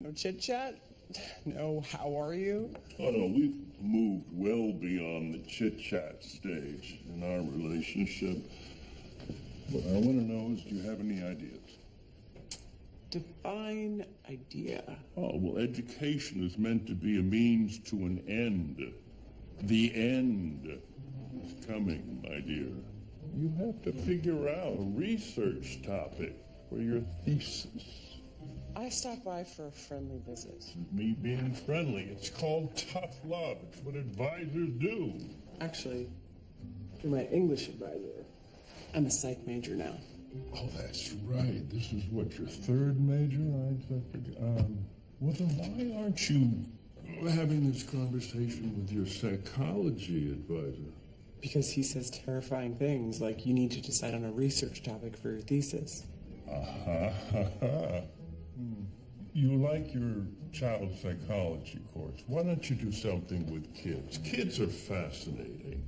No chit-chat? No how are you? Oh, no, we've moved well beyond the chit-chat stage in our relationship. What I want to know is, do you have any ideas? Define idea. Oh, well, education is meant to be a means to an end. The end is coming, my dear. You have to figure out a research topic for your thesis. I stopped by for a friendly visit. Me being friendly. It's called tough love. It's what advisors do. Actually, you're my English advisor. I'm a psych major now. Oh, that's right. This is what, your third major? I forget. Well, then why aren't you having this conversation with your psychology advisor? Because he says terrifying things like you need to decide on a research topic for your thesis. You like your child psychology course. Why don't you do something with kids? Kids are fascinating.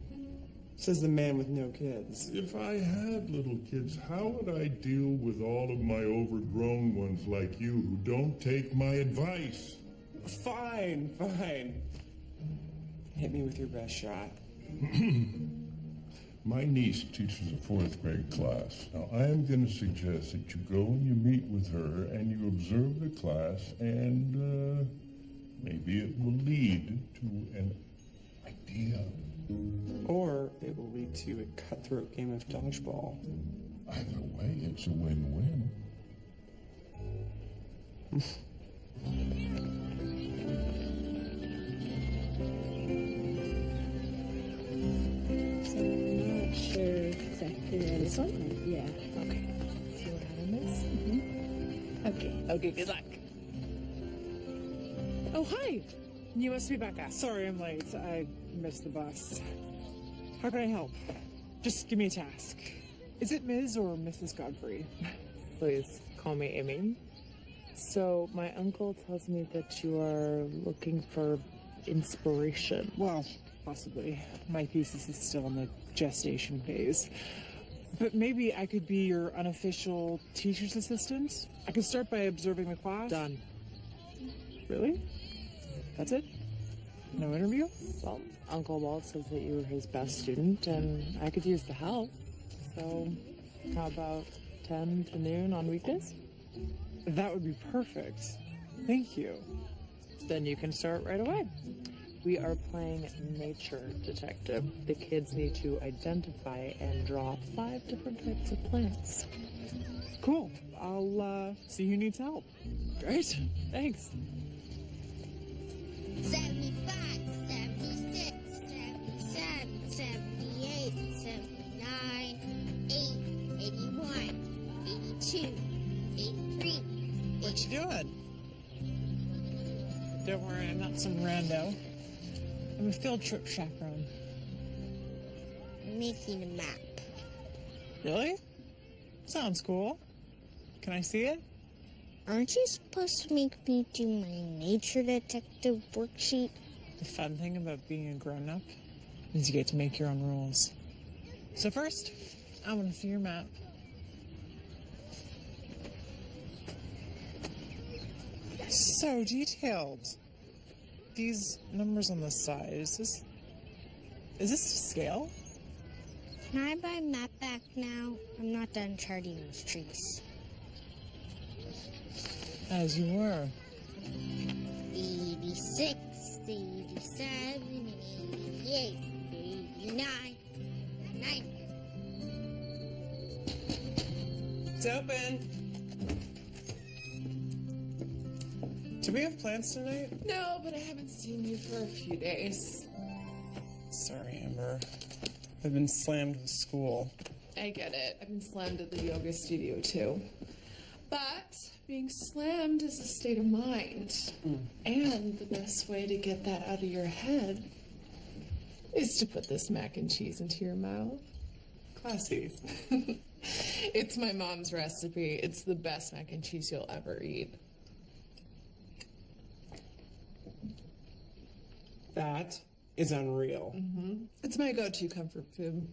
Says the man with no kids. If I had little kids, how would I deal with all of my overgrown ones like you who don't take my advice? Fine. Hit me with your best shot. My niece teaches a 4th grade class. Now, I am going to suggest that you go and you meet with her and you observe the class, and maybe it will lead to an idea. Or it will lead to a cutthroat game of dodgeball. Either way, it's a win-win. This one? Yeah. Okay. See what I miss? Mm-hmm. Okay, good luck. Oh, hi. You must be Becca. Sorry I'm late. I missed the bus. How can I help? Just give me a task. Is it Ms. or Mrs. Godfrey? Please call me Amy. So, my uncle tells me that you are looking for inspiration. Well, possibly. My thesis is still in the gestation phase. But maybe I could be your unofficial teacher's assistant? I could start by observing the class. Done. Really? That's it? No interview? Well, Uncle Walt says that you were his best student, and I could use the help. So, how about 10 to noon on weekdays? That would be perfect. Thank you. Then you can start right away. We are playing nature detective. The kids need to identify and draw 5 different types of plants. Cool. I'll see who needs help. Great. Thanks. 75, 76, 77, 78, 79, 80, 81, 82, 83. What you doing? Don't worry, I'm not some rando. I'm a field trip chaperone. I'm making a map. Really? Sounds cool. Can I see it? Aren't you supposed to make me do my nature detective worksheet? The fun thing about being a grown-up is you get to make your own rules. So first, I want to see your map. So detailed. These numbers on the side, is this to scale? Can I buy map back now? I'm not done charting those trees. As you were. 86, 87, 88, 89, 90. It's open. Do we have plans tonight? No, but I haven't seen you for a few days. Sorry, Amber. I've been slammed with school. I get it. I've been slammed at the yoga studio, too. But being slammed is a state of mind. And the best way to get that out of your head is to put this mac and cheese into your mouth. Classy. It's my mom's recipe. It's the best mac and cheese you'll ever eat. That is unreal. It's my go-to comfort food.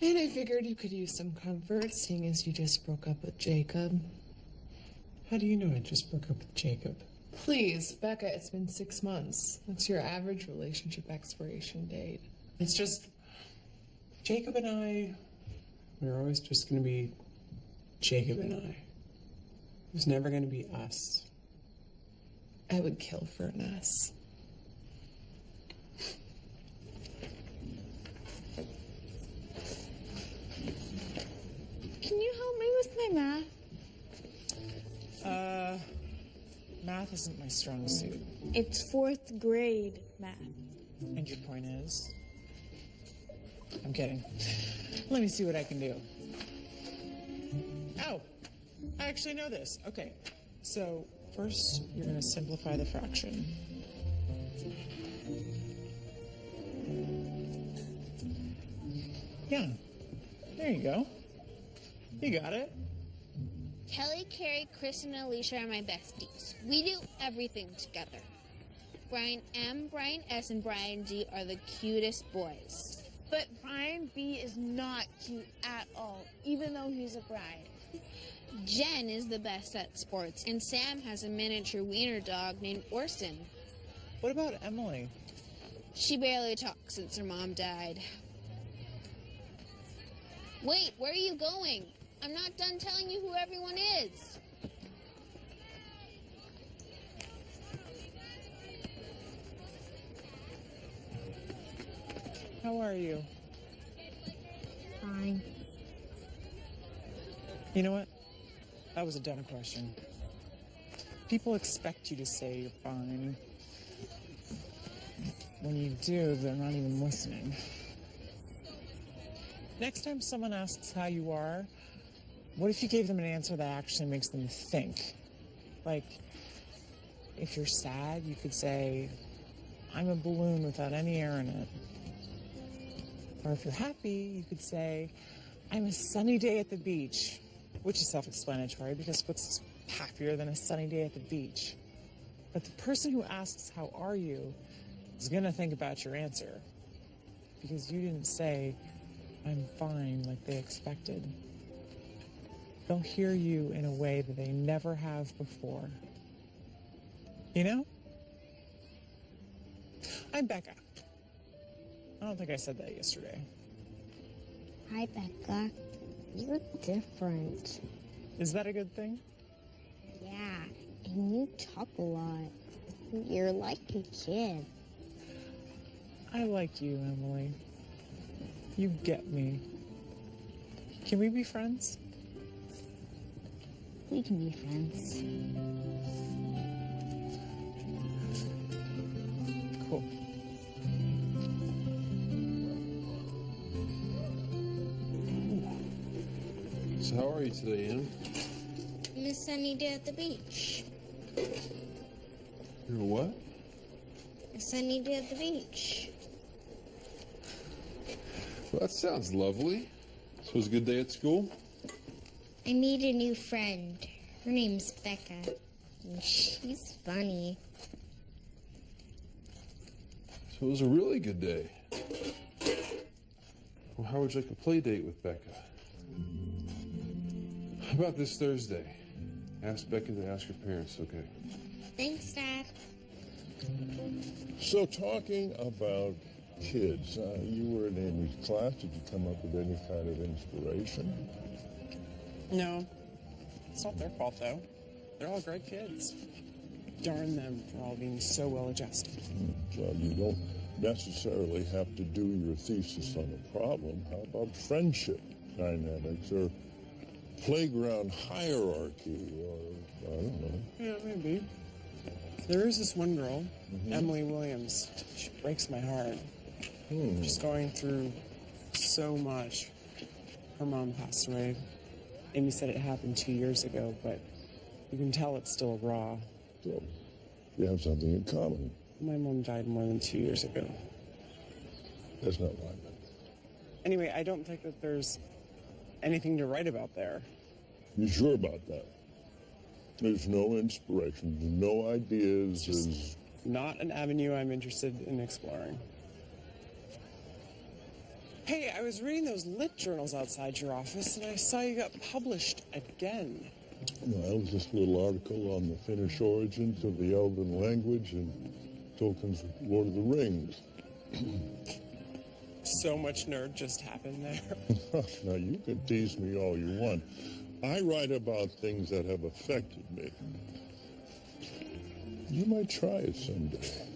And I figured you could use some comfort, seeing as you just broke up with Jacob. How do you know I just broke up with Jacob? Please, Becca, it's been 6 months. That's your average relationship expiration date. It's just, Jacob and I, we're always just going to be Jacob and I. It was never going to be us. I would kill for an us. Can you help me with my math? Math isn't my strong suit. It's 4th grade math. And your point is? I'm kidding. Let me see what I can do. Oh, I actually know this. Okay, so first you're going to simplify the fraction. Yeah, there you go. You got it. Kelly, Carrie, Chris, and Alicia are my besties. We do everything together. Brian M, Brian S, and Brian D are the cutest boys. But Brian B is not cute at all, even though he's a bride. Jen is the best at sports, and Sam has a miniature wiener dog named Orson. What about Emily? She barely talks since her mom died. Wait, where are you going? I'm not done telling you who everyone is. How are you? Fine. You know what? That was a dumb question. People expect you to say you're fine. When you do, they're not even listening. Next time someone asks how you are, what if you gave them an answer that actually makes them think? Like, if you're sad, you could say, I'm a balloon without any air in it. Or if you're happy, you could say, I'm a sunny day at the beach, which is self-explanatory because what's happier than a sunny day at the beach? But the person who asks, how are you, is going to think about your answer because you didn't say, I'm fine, like they expected. They'll hear you in a way that they never have before. You know? I'm Becca. I don't think I said that yesterday. Hi, Becca. You're different. Is that a good thing? Yeah, and you talk a lot. You're like a kid. I like you, Emily. You get me. Can we be friends? We can be friends. Cool. So how are you today, Em? On a sunny day at the beach. You're what? A sunny day at the beach. Well, that sounds lovely. So it was a good day at school? I made a new friend. Her name's Becca. And she's funny. So it was a really good day. Well, how would you like a play date with Becca? How about this Thursday? Ask Becca to ask her parents, okay? Thanks, Dad. So talking about kids, you were in Amy's class. Did you come up with any kind of inspiration? No, it's not their fault, though. They're all great kids. Darn them for all being so well adjusted. Well, you don't necessarily have to do your thesis on a problem. How about friendship dynamics or playground hierarchy or, I don't know. Yeah, maybe. There is this one girl, Emily Williams. She breaks my heart. She's going through so much. Her mom passed away. Amy said it happened 2 years ago, but you can tell it's still raw. So you have something in common. My mom died more than 2 years ago. That's not why I meant. Anyway, I don't think that there's anything to write about there. You sure about that? There's no inspiration, no ideas. Just not an avenue I'm interested in exploring. Hey, I was reading those lit journals outside your office, and I saw you got published again. Well, it was just a little article on the Finnish origins of the Elven language and Tolkien's Lord of the Rings. So much nerd just happened there. Now, you can tease me all you want. I write about things that have affected me. You might try it someday.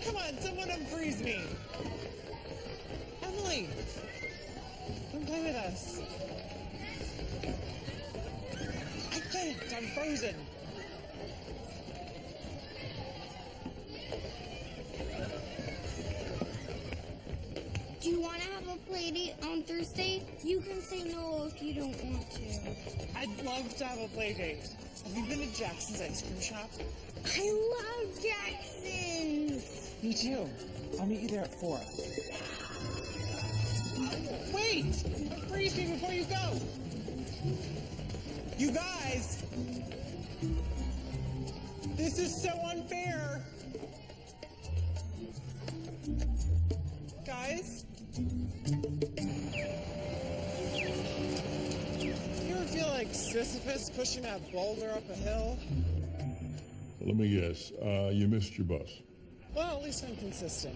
Come on, someone unfreeze me. Emily, come play with us. I can't, I'm frozen. Do you want to have a play date on Thursday? You can say no if you don't want to. I'd love to have a play date. Have you been to Jackson's ice cream shop? I love Jackson's. Me too. I'll meet you there at 4. Wait! Freeze me before you go! You guys! This is so unfair! Guys? You ever feel like Sisyphus pushing that boulder up a hill? Let me guess. You missed your bus. Well, at least I'm consistent.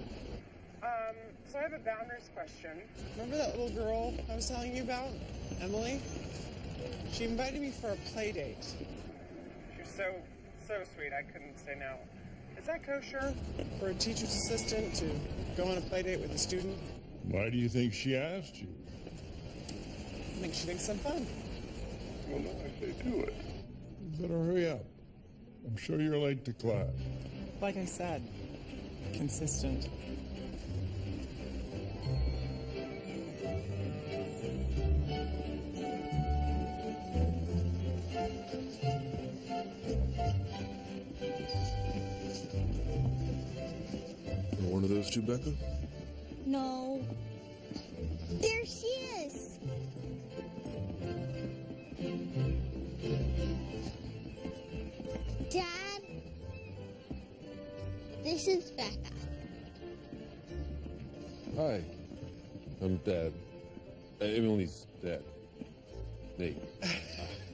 So I have a boundaries question. Remember that little girl I was telling you about? Emily? She invited me for a play date. She's so sweet, I couldn't say no. Is that kosher for a teacher's assistant to go on a play date with a student? Why do you think she asked you? I think she thinks I'm fun. Well, no, I say do it. You better hurry up. I'm sure you're late to class. Like I said, consistent. One of those two, Becca? No. There she is. Dad, this is Becca. Hi. I'm Dad. Emily's dad. Nate.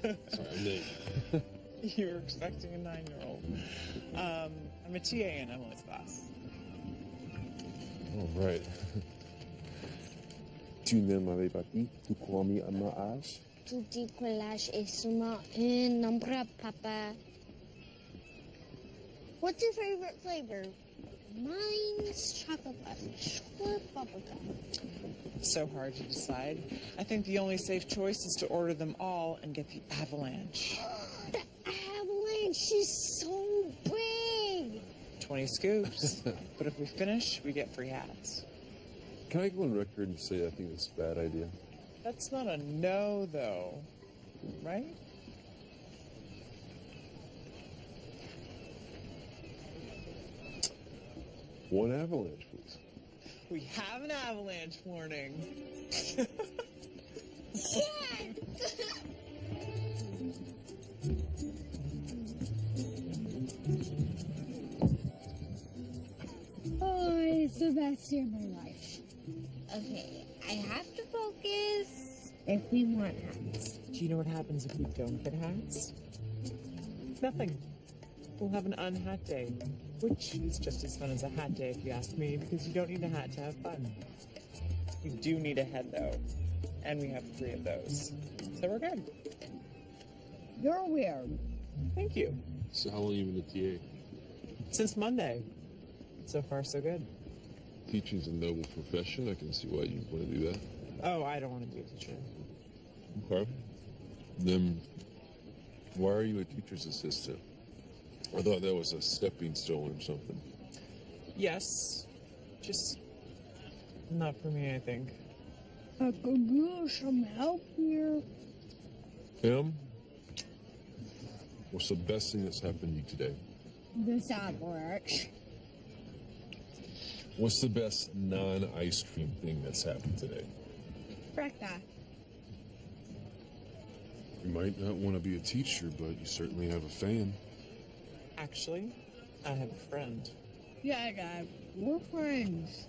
Sorry, I'm Nate. You were expecting a 9-year-old. I'm a TA in Emily's class. Oh, right. Tu ne m'avais pas dit, tu crois mis à ma âge? Tu dis que l'âge est seulement un nombre, Papa. What's your favorite flavor? Mine's chocolate fudge or bubblegum. So hard to decide. I think the only safe choice is to order them all and get the avalanche. The avalanche is so big. 20 scoops. But if we finish, we get free hats. Can I go on record and say I think it's a bad idea? That's not a no, though. Right? One avalanche, please. We have an avalanche warning. Oh, it's the best day of my life. Okay, I have to focus if we want hats. Do you know what happens if we don't get hats? Nothing. We'll have an unhat day, which is just as fun as a hat day if you ask me, because you don't need a hat to have fun. We do need a head, though, and we have 3 of those. So we're good. You're weird. Thank you. So how long have you been a TA? Since Monday. So far, so good. Teaching's a noble profession. I can see why you want to do that. Oh, I don't want to be a teacher. Okay. Then why are you a teacher's assistant? I thought that was a stepping stone or something. Yes. Just not for me, I think. I could use some help here. Em, what's the best thing that's happened to you today? This avalanche. What's the best non-ice cream thing that's happened today? Becca. You might not want to be a teacher, but you certainly have a fan. Actually, I have a friend. Yeah, Dad. We're friends.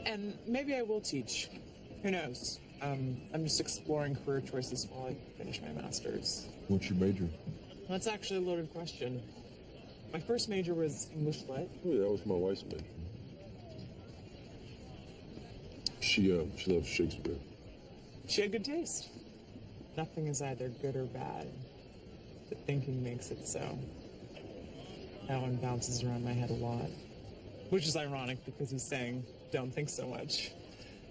And maybe I will teach. Who knows? I'm just exploring career choices while I finish my master's. What's your major? That's actually a loaded question. My first major was English Lit. Oh, yeah, that was my wife's major. She loves Shakespeare. She had good taste. Nothing is either good or bad. The thinking makes it so. That one bounces around my head a lot. Which is ironic because he's saying, don't think so much.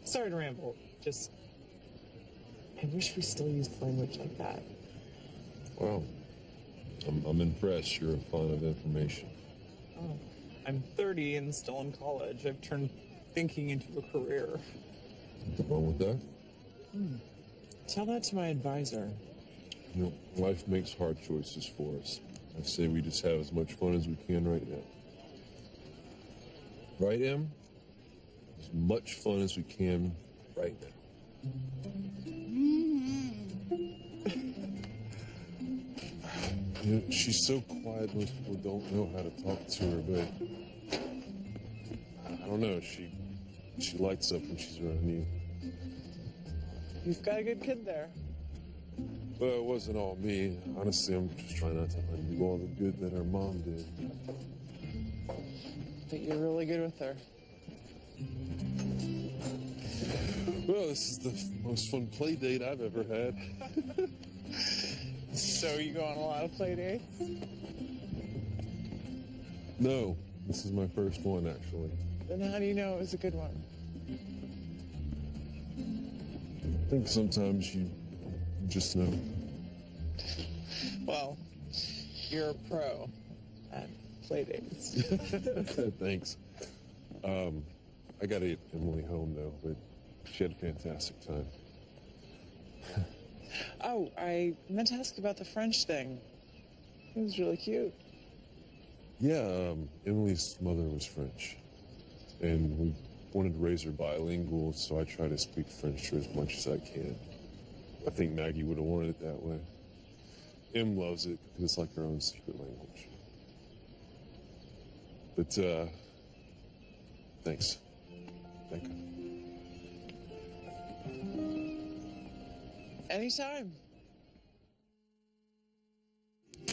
Sorry to ramble. Just, I wish we still used language like that. Wow. I'm impressed. You're a font of information. Oh, I'm 30 and still in college. I've turned thinking into a career. What's wrong with that? Tell that to my advisor. You know, life makes hard choices for us. I say we just have as much fun as we can right now. Right, Em? As much fun as we can right now. You know, she's so quiet, most people don't know how to talk to her, but I don't know, she lights up when she's around you. You've got a good kid there. Well, it wasn't all me. Honestly, I'm just trying not to undo all the good that her mom did. But you're really good with her. Well, this is the most fun play date I've ever had. So you go on a lot of play dates? No, this is my first one, actually. Then how do you know it was a good one? I think sometimes you just know. Well, you're a pro at play dates. Thanks. I gotta get Emily home, though, but she had a fantastic time. Oh, I meant to ask about the French thing. It was really cute. Yeah, Emily's mother was French, and we wanted to raise her bilingual, so I try to speak French to her as much as I can. I think Maggie would have wanted it that way. Em loves it because it's like her own secret language. But, thanks. Thank you. Anytime.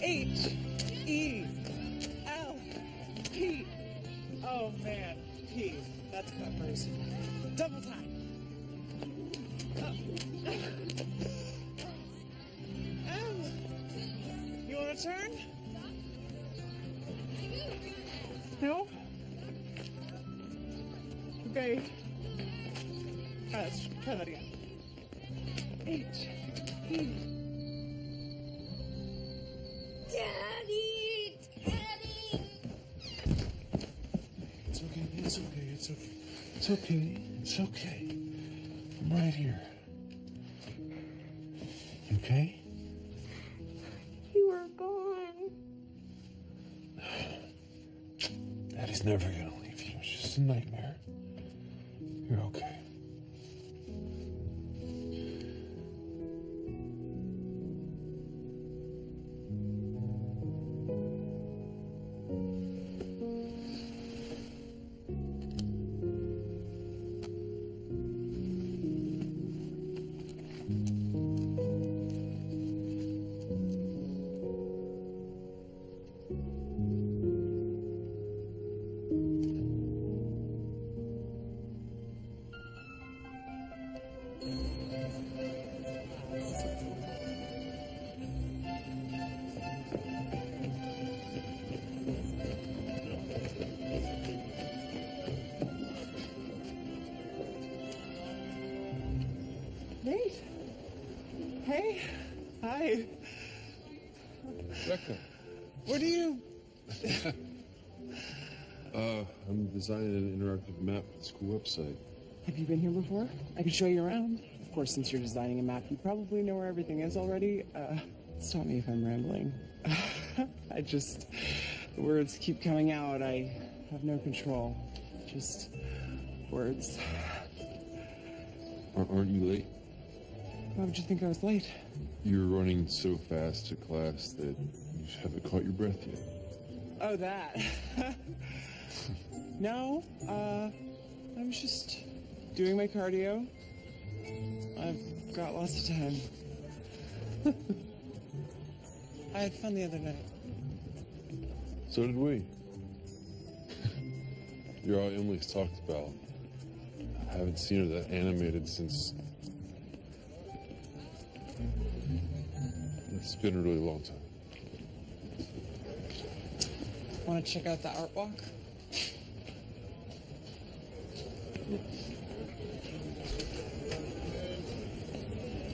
H-E-L-P. Oh, man. P. That's peppers. Double time. You want to turn? No? Okay. All right, let's try that again. H-E. Daddy! It's okay, it's okay, it's okay. It's okay, it's okay. I'm right here. You okay? You were gone. Daddy's never gonna leave you. It's just a nightmare. You're okay. Nate. Hey. Hi. Becca. What do you... I'm designing an interactive map for the school website. Have you been here before? I could show you around. Of course, since you're designing a map, you probably know where everything is already. Stop me if I'm rambling. The words keep coming out. I have no control. Just words. Aren't you late? Why would you think I was late? You were running so fast to class that you haven't caught your breath yet. Oh, that. No, I was just doing my cardio. I've got lots of time. I had fun the other night. So did we. You're all Emily's talked about. I haven't seen her that animated since... It's been a really long time. Want to check out the art walk?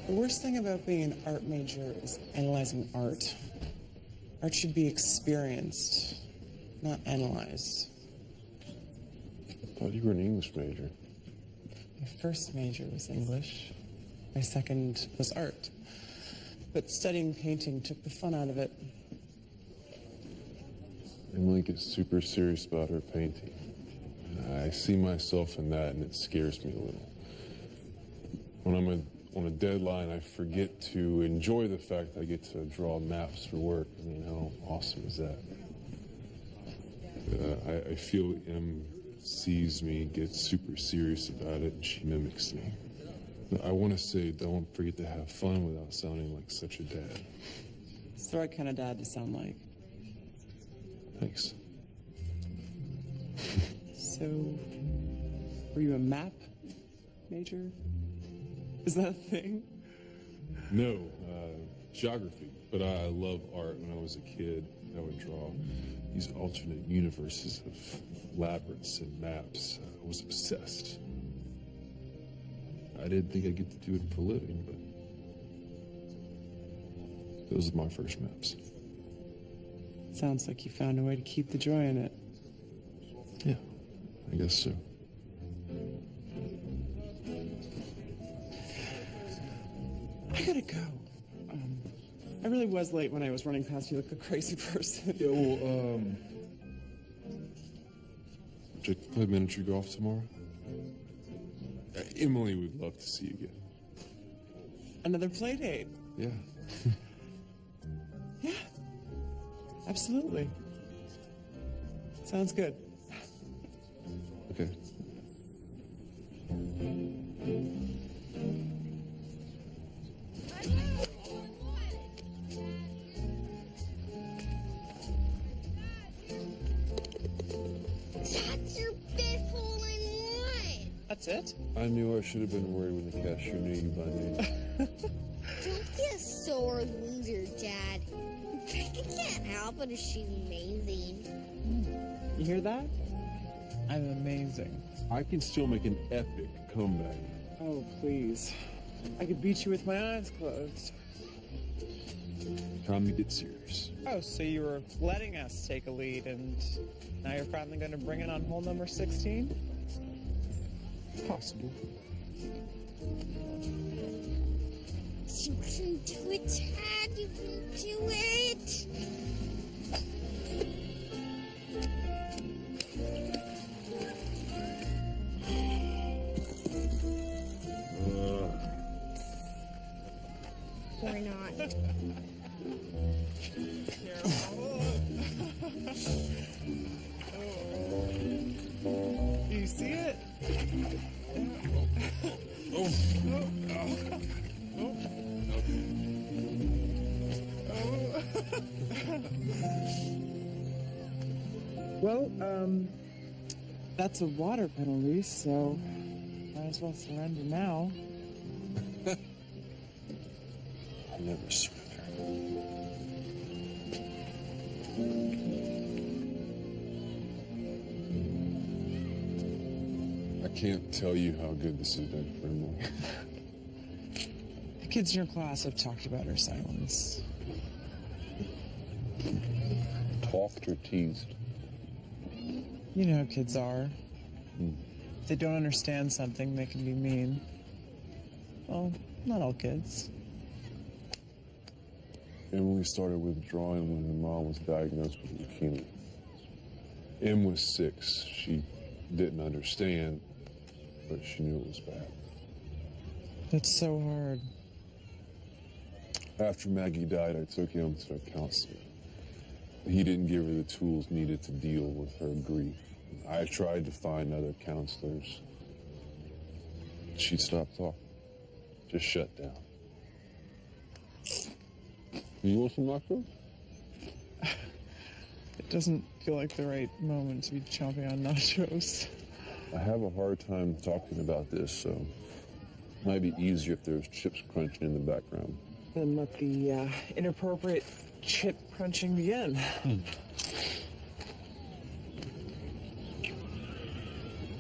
The worst thing about being an art major is analyzing art. Art should be experienced, not analyzed. I thought you were an English major. My first major was English. My second was art. But studying painting took the fun out of it. Emily gets super serious about her painting. I see myself in that, and it scares me a little. When I'm on a deadline, I forget to enjoy the fact that I get to draw maps for work. I mean, how awesome is that? I feel Em sees me, gets super serious about it, and she mimics me. I want to say, don't forget to have fun without sounding like such a dad. It's the right kind of dad to sound like. Thanks. So, were you a map major? Is that a thing? No, geography. But I love art. When I was a kid, I would draw these alternate universes of labyrinths and maps. I was obsessed. I didn't think I'd get to do it for a living, but those are my first maps. Sounds like you found a way to keep the joy in it. Yeah, I guess so. I gotta go. I really was late when I was running past you like a crazy person. Yeah, well, should I play miniature golf tomorrow? Emily would love to see you again. Another play date. Yeah. Yeah, absolutely. Sounds good. Okay. That's your fifth hole in one. That's it? I knew I should have been worried when the cashier knew you by name. Don't be a sore loser, Dad. Rebecca can't help it if she's amazing. You hear that? I'm amazing. I can still make an epic comeback. Oh, please. I could beat you with my eyes closed. Time to get serious. Oh, so you were letting us take a lead, and now you're finally going to bring it on hole number 16? Possible. You can do it, Dad. You can do it. Or not. You see it? Well, that's a water penalty, so might as well surrender now. I never surrender. I can't tell you how good this has been for Emily. The kids in your class have talked about her silence. Talked or teased? You know how kids are. If they don't understand something, they can be mean. Well, not all kids. Emily started withdrawing when her mom was diagnosed with leukemia. Em was 6. She didn't understand, but she knew it was bad. It's so hard. After Maggie died, I took him to a counselor. He didn't give her the tools needed to deal with her grief. I tried to find other counselors. She stopped talking. Just shut down. You want some nachos? It doesn't feel like the right moment to be chomping on nachos. I have a hard time talking about this, so it might be easier if there's chips crunching in the background. Then let the inappropriate chip crunching begin.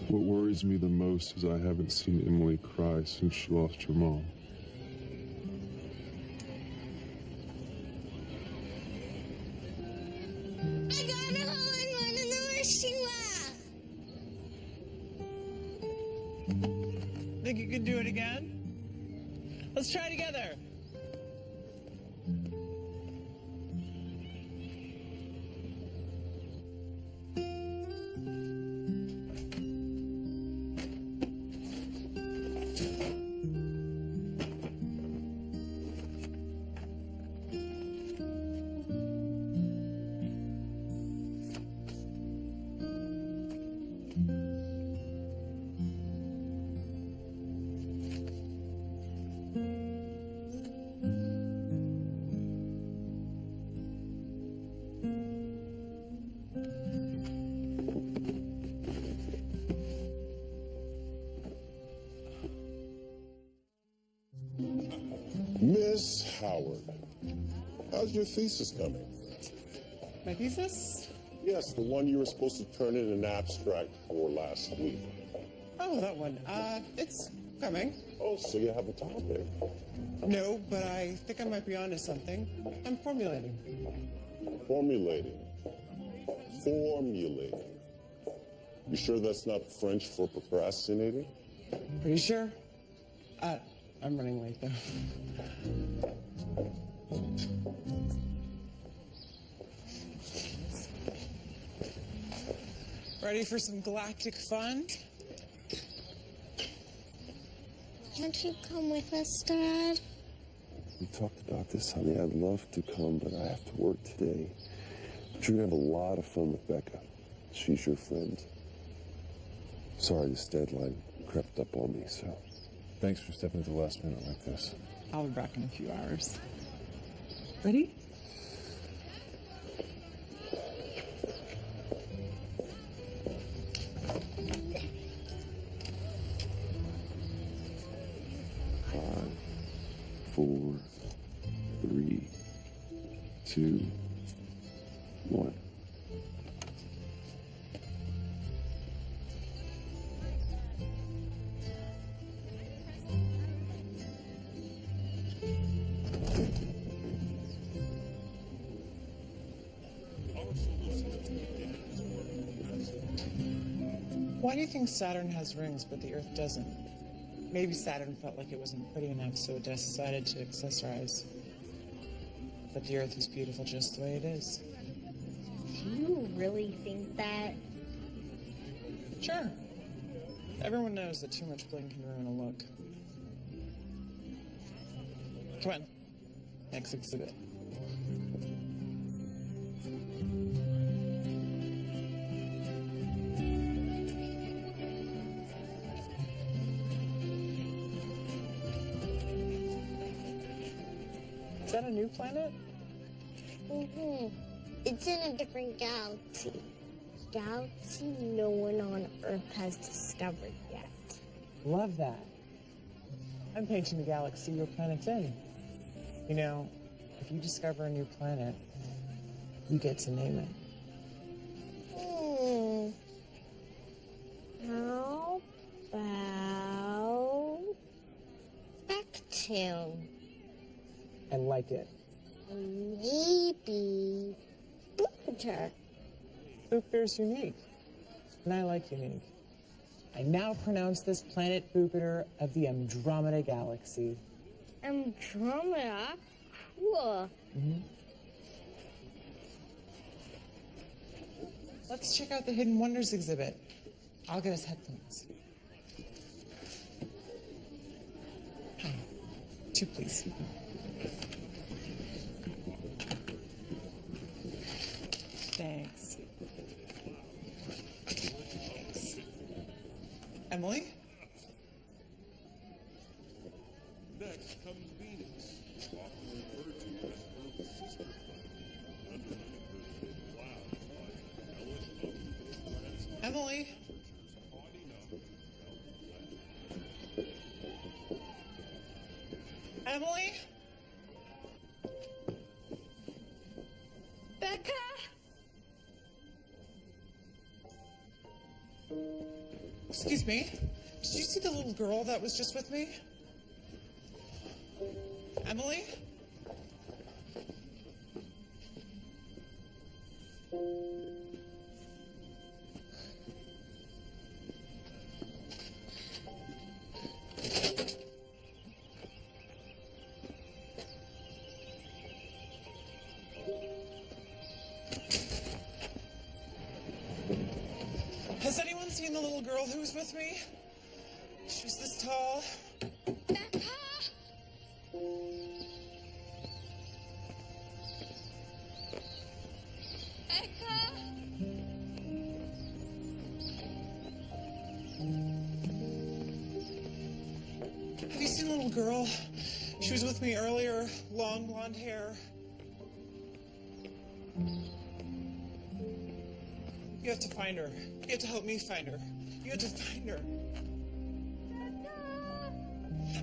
What worries me the most is I haven't seen Emily cry since she lost her mom. I got a hole-in-one in the wishing well. Think you can do it again? Let's try together. Miss Howard, how's your thesis coming? My thesis? Yes, the one you were supposed to turn in an abstract for last week. Oh, that one. It's coming. Oh, so you have a topic. No, but I think I might be onto something. I'm formulating. Formulating. Formulating. You sure that's not French for procrastinating? Pretty sure? I'm running late, though. Ready for some galactic fun? Can't you come with us, Dad? We talked about this, honey. I'd love to come, but I have to work today. But you're gonna have a lot of fun with Becca. She's your friend. Sorry, this deadline crept up on me, so thanks for stepping at the last minute like this. I'll be back in a few hours. Ready? Five, 4, 3, 2, 1. Why do you think Saturn has rings but the Earth doesn't? Maybe Saturn felt like it wasn't pretty enough, so it decided to accessorize. But the Earth is beautiful just the way it is. Do you really think that? Sure. Everyone knows that too much bling can ruin a look. Come on. Next exhibit. Is that a new planet? It's in a different galaxy. Galaxy no one on Earth has discovered yet. Love that. I'm painting the galaxy your planet's in. You know, if you discover a new planet, you get to name it. How about Neptune? I like it. Maybe Jupiter. Jupiter's unique, and I like unique. I now pronounce this planet Jupiter of the Andromeda Galaxy. Andromeda? Cool. Let's check out the Hidden Wonders exhibit. I'll get us headphones. Hi. 2, please. Emily? Next comes Venus, often referred to as Earth's sister planet. Underneath her thin clouds lie the hellish upheaval planets. Emily? Researchers haughty enough to help the planet. Emily? Becca? Excuse me? Did you see the little girl that was just with me? Emily? Has anyone seen the little girl who was with me? She was this tall. Becca? Becca? Have you seen the little girl? She was with me earlier. Long blonde hair. You have to find her. You have to help me find her. You have to find her.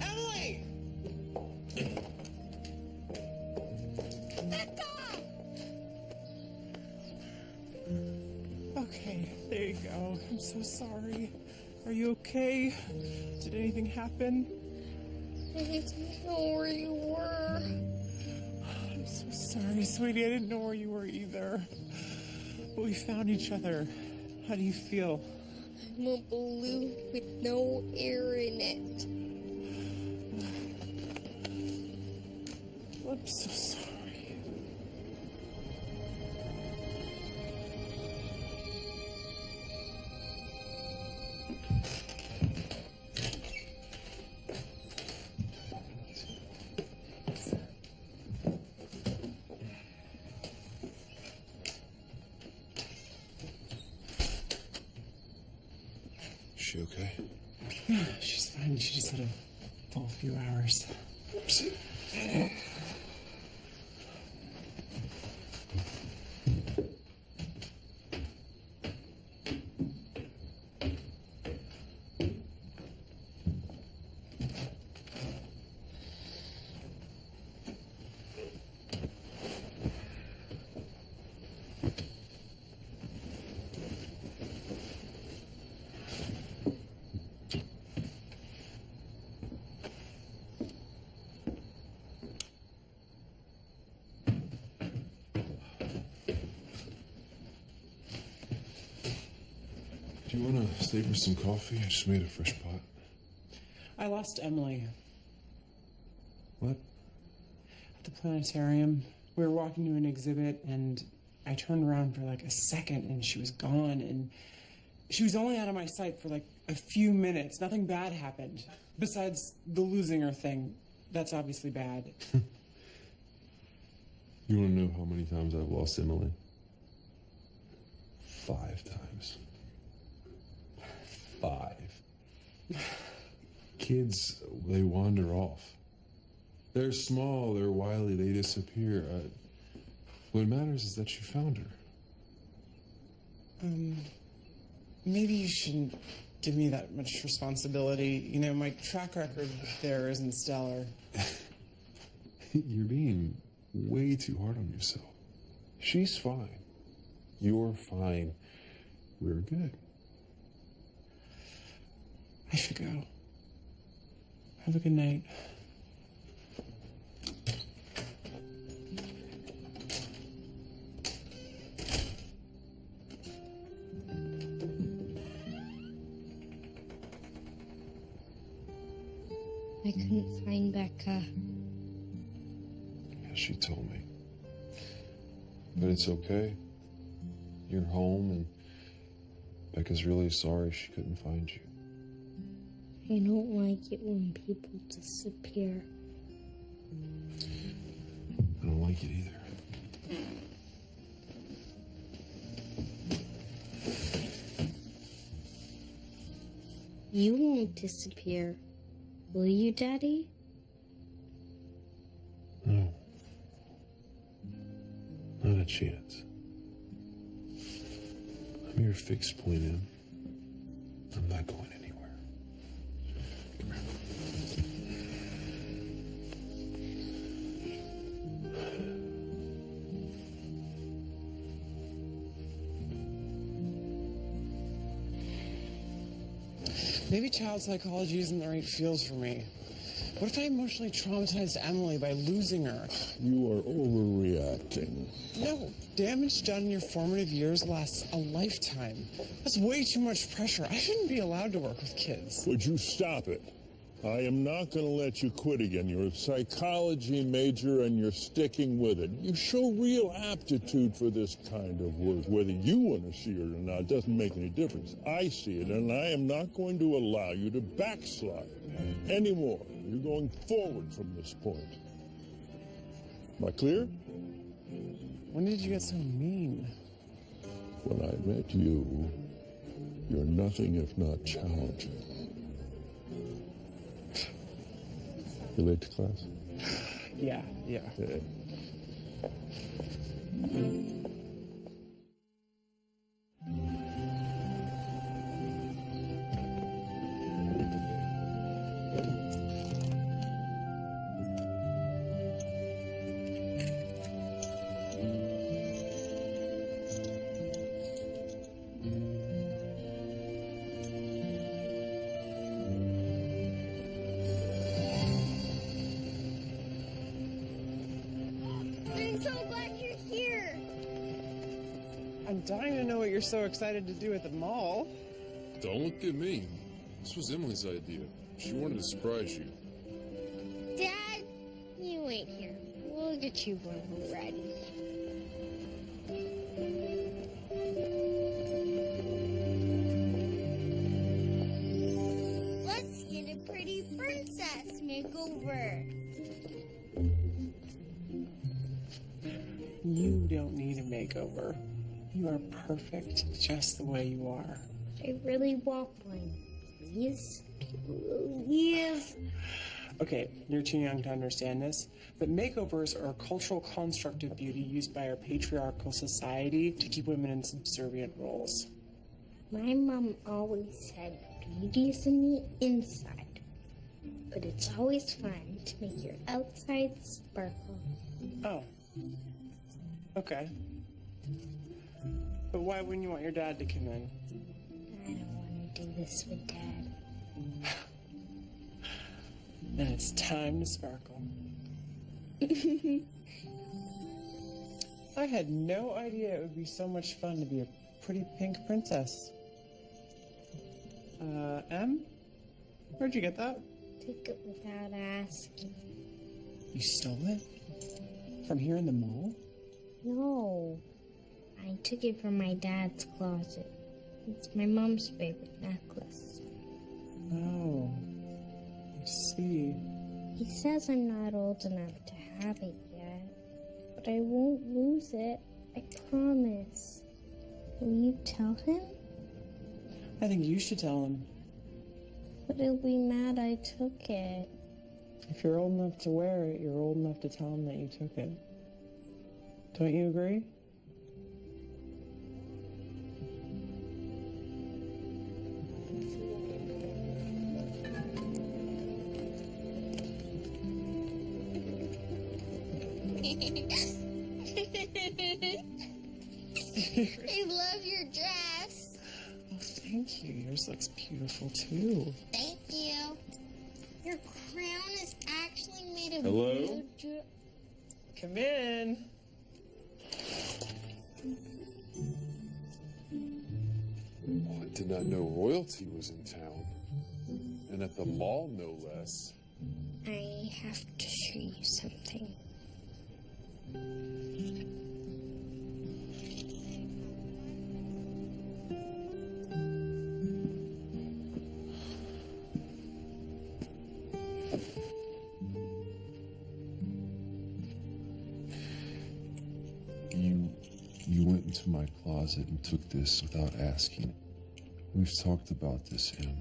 Emily! Okay, there you go. I'm so sorry. Are you okay? Did anything happen? I didn't know where you were. I'm so sorry, sweetie. I didn't know where you were either. But we found each other. How do you feel? I'm a balloon with no air in it. I'm so sorry. She okay? Yeah, she's fine. She just had a full few hours. Oopsie. Do you want to stay for some coffee? I just made a fresh pot. I lost Emily What? at the planetarium. We were walking to an exhibit, and I turned around for like a second, and she was gone. And she was only out of my sight for like a few minutes. Nothing bad happened. Besides the losing her thing. That's obviously bad. You want to know how many times I've lost Emily? 5 times. 5. Kids, they wander off. They're small, they're wily, they disappear. What matters is that you found her. Maybe you shouldn't give me that much responsibility. You know, my track record there isn't stellar. You're being way too hard on yourself. She's fine. You're fine. We're good. I should go. Have a good night. I couldn't find Becca. Yeah, she told me. But it's okay. You're home, and Becca's really sorry she couldn't find you. I don't like it when people disappear. I don't like it either. You won't disappear, will you, Daddy? No. Not a chance. I'm your fixed point, Em. I'm not going anywhere. Come here. Maybe child psychology isn't the right field for me. What if I emotionally traumatized Emily by losing her? You are overreacting. No, damage done in your formative years lasts a lifetime. That's way too much pressure. I shouldn't be allowed to work with kids. Would you stop it? I am not going to let you quit again. You're a psychology major and you're sticking with it. You show real aptitude for this kind of work. Whether you want to see it or not doesn't make any difference. I see it, and I am not going to allow you to backslide anymore. You're going forward from this point. Am I clear? When did you get so mean? When I met you, you're nothing if not challenging. You late to class? Yeah. Okay. I'm so glad you're here. I'm dying to know what you're so excited to do at the mall. Don't look at me. This was Emily's idea. She wanted to surprise you. Dad, you wait here. We'll get you when we're ready. Let's get a pretty princess makeover. You don't need a makeover. You are perfect just the way you are. I really want one. Please? Please? Okay, you're too young to understand this, but makeovers are a cultural construct of beauty used by our patriarchal society to keep women in subservient roles. My mom always said beauty is in the inside, but it's always fun to make your outside sparkle. Oh. Okay. But why wouldn't you want your dad to come in? I don't want to do this with Dad. Then it's time to sparkle. I had no idea it would be so much fun to be a pretty pink princess. Em? Where'd you get that? Took it without asking. You stole it? From here in the mall? No. I took it from my dad's closet. It's my mom's favorite necklace. Oh. I see. He says I'm not old enough to have it yet, but I won't lose it. I promise. Will you tell him? I think you should tell him. But he'll be mad I took it. If you're old enough to wear it, you're old enough to tell him that you took it. Don't you agree? I love your dress. Oh, thank you. Yours looks beautiful, too. Thank you. Your crown is actually made of Hello? real Come in. Oh, I did not know royalty was in town. And at the mall, no less. I have to show you something. You went into my closet and took this without asking. We've talked about this, Em.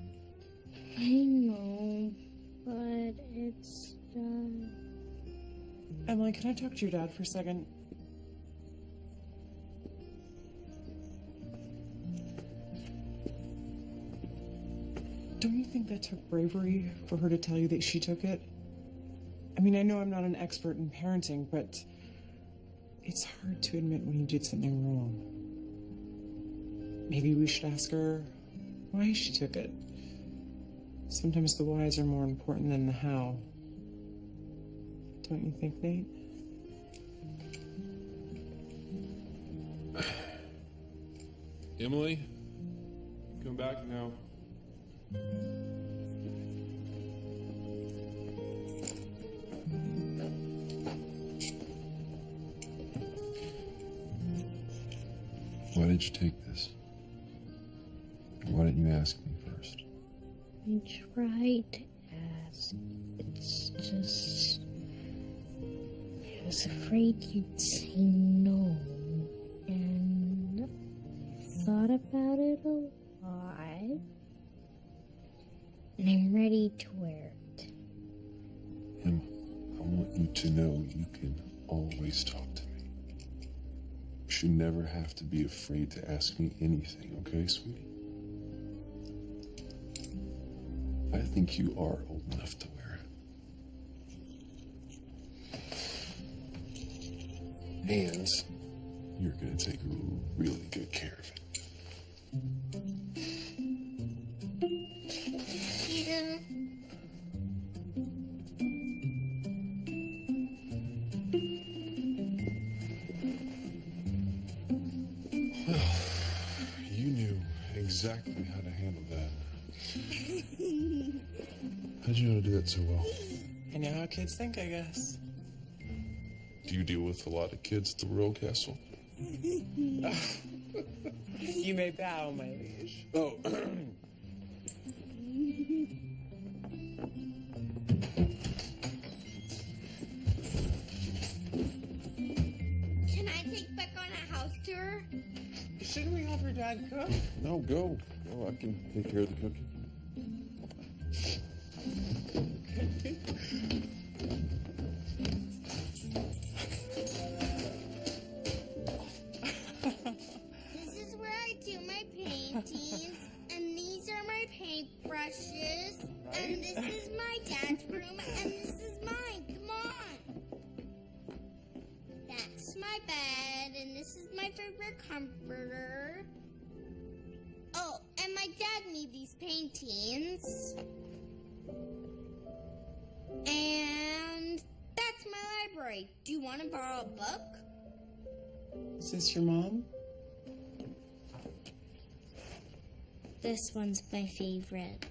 I know, but it's done. Emily, can I talk to your dad for a second? Don't you think that took bravery for her to tell you that she took it? I mean, I know I'm not an expert in parenting, but it's hard to admit when you did something wrong. Maybe we should ask her why she took it. Sometimes the whys are more important than the how. Don't you think, Nate? Emily, come back now. Why did you take this? Why didn't you ask me first? I tried to ask. It's just... I was afraid you'd say no. And I thought about it a lot. And I'm ready to wear it. Emma, I want you to know you can always talk to me. You should never have to be afraid to ask me anything, okay, sweetie? I think you are old enough to wear it. And you're gonna take really good care of it. You knew exactly how to handle that. How'd you know to do that so well? I know how kids think, I guess. Do you deal with a lot of kids at the Royal Castle? You may bow, my liege. Oh. Can I take Beck on a house tour? Shouldn't we have her dad cook? No, go. Go, I can take care of the cooking. This is where I do my paintings, and these are my paintbrushes, and this is my dad's room, and this is mine. Come on. That's my bed, and this is my favorite comforter. Oh, and my dad made these paintings. And that's my library. Do you want to borrow a book? Is this your mom? This one's my favorite.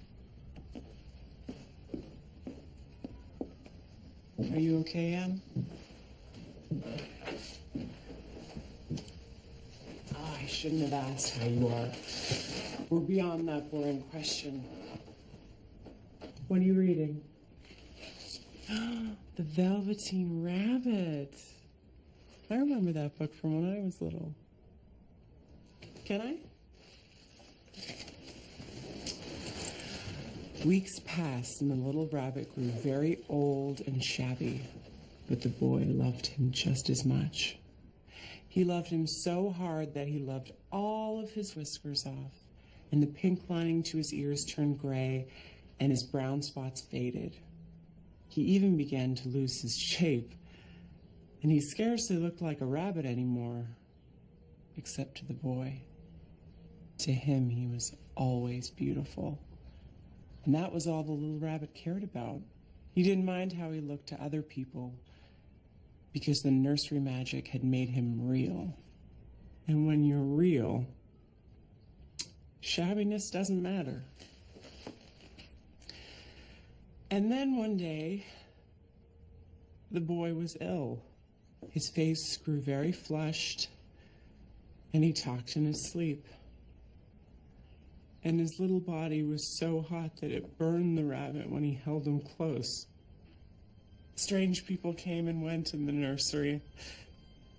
Are you okay, Em? Oh, I shouldn't have asked how you are. We're beyond that boring question. What are you reading? The Velveteen Rabbit. I remember that book from when I was little. Can I? Weeks passed and the little rabbit grew very old and shabby, but the boy loved him just as much. He loved him so hard that he loved all of his whiskers off, and the pink lining to his ears turned gray, and his brown spots faded. He even began to lose his shape, and he scarcely looked like a rabbit anymore, except to the boy. To him, he was always beautiful. And that was all the little rabbit cared about. He didn't mind how he looked to other people, because the nursery magic had made him real. And when you're real, shabbiness doesn't matter. And then one day, the boy was ill. His face grew very flushed, and he talked in his sleep. And his little body was so hot that it burned the rabbit when he held him close. Strange people came and went in the nursery,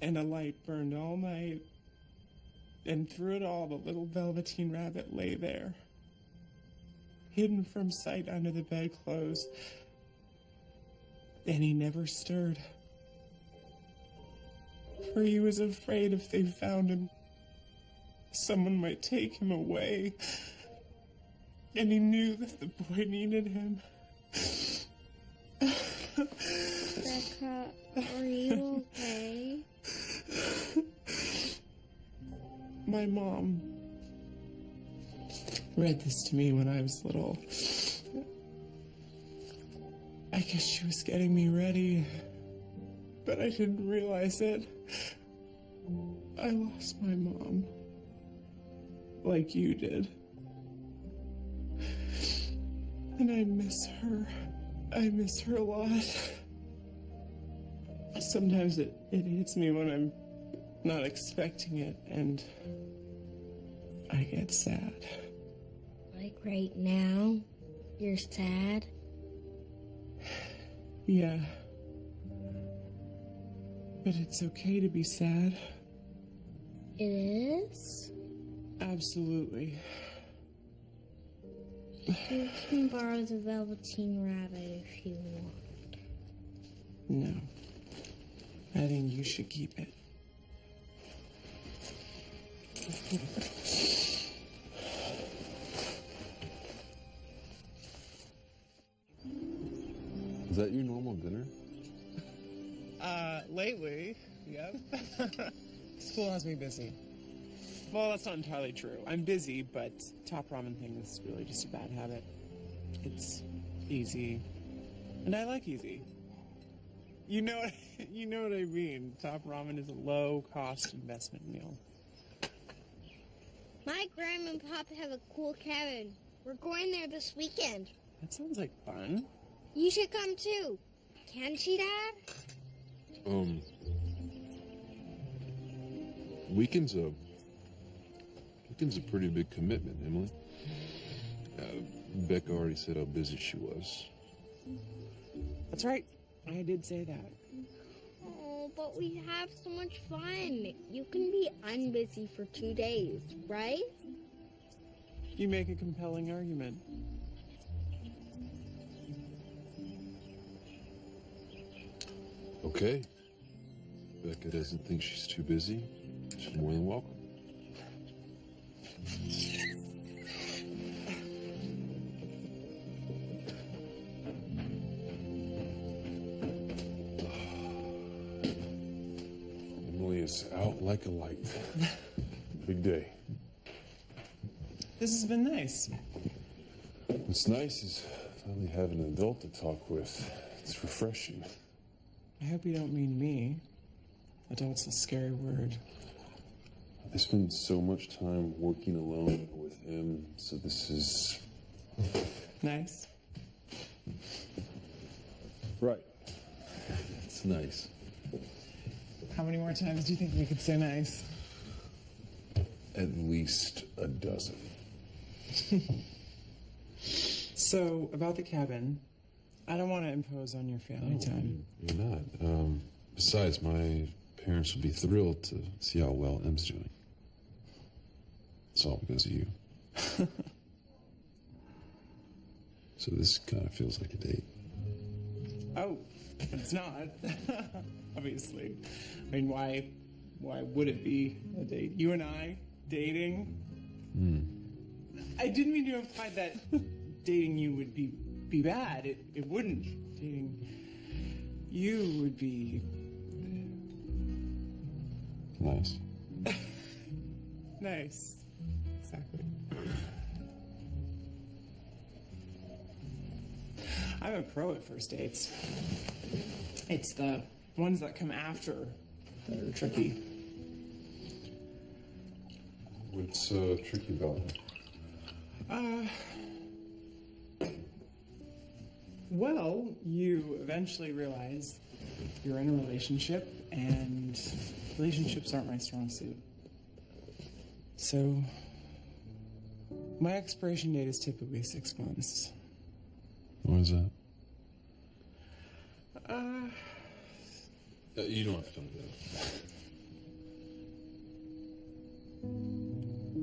and a light burned all night. And through it all, the little Velveteen Rabbit lay there. hidden from sight under the bedclothes. And he never stirred. For he was afraid if they found him, someone might take him away. And he knew that the boy needed him. Becca, are you okay? My mom read this to me when I was little. I guess she was getting me ready, but I didn't realize it. I lost my mom, like you did. And I miss her. I miss her a lot. Sometimes it hits me when I'm not expecting it, and I get sad. Like right now? You're sad? Yeah. But it's okay to be sad. It is? Absolutely. You can borrow the Velveteen Rabbit if you want. No. I think you should keep it. Is that your normal dinner? Lately, yep. School has me busy. Well, that's not entirely true. I'm busy, but top ramen thing is really just a bad habit. It's easy. And I like easy. You know what I mean. Top ramen is a low-cost investment meal. My grandma and papa have a cool cabin. We're going there this weekend. That sounds like fun. You should come too. Can she, Dad? Weekend's a pretty big commitment, Emily. Becca already said how busy she was. That's right. I did say that. Oh, but we have so much fun. You can be unbusy for 2 days, right? You make a compelling argument. Okay. Becca doesn't think she's too busy. She's more than welcome. Emily is out like a light. Big day. This has been nice. What's nice is finally having an adult to talk with. It's refreshing. I hope you don't mean me. Adult's a scary word. I spend so much time working alone with him, so this is... Nice. Right. It's nice. How many more times do you think we could say nice? At least a dozen. So, about the cabin, I don't want to impose on your family time. You're not. Besides, my parents would be thrilled to see how well Em's doing. It's all because of you. So this kind of feels like a date. Oh, it's not. Obviously. I mean, why would it be a date? You and I dating? I didn't mean to imply that dating you would be bad. It wouldn't. Dating you would be... Nice. Nice. Exactly. I'm a pro at first dates. It's the ones that come after that are tricky. What's tricky about it? Well, you eventually realize you're in a relationship, and relationships aren't my strong suit. So, my expiration date is typically 6 months. What is that? You don't have to tell me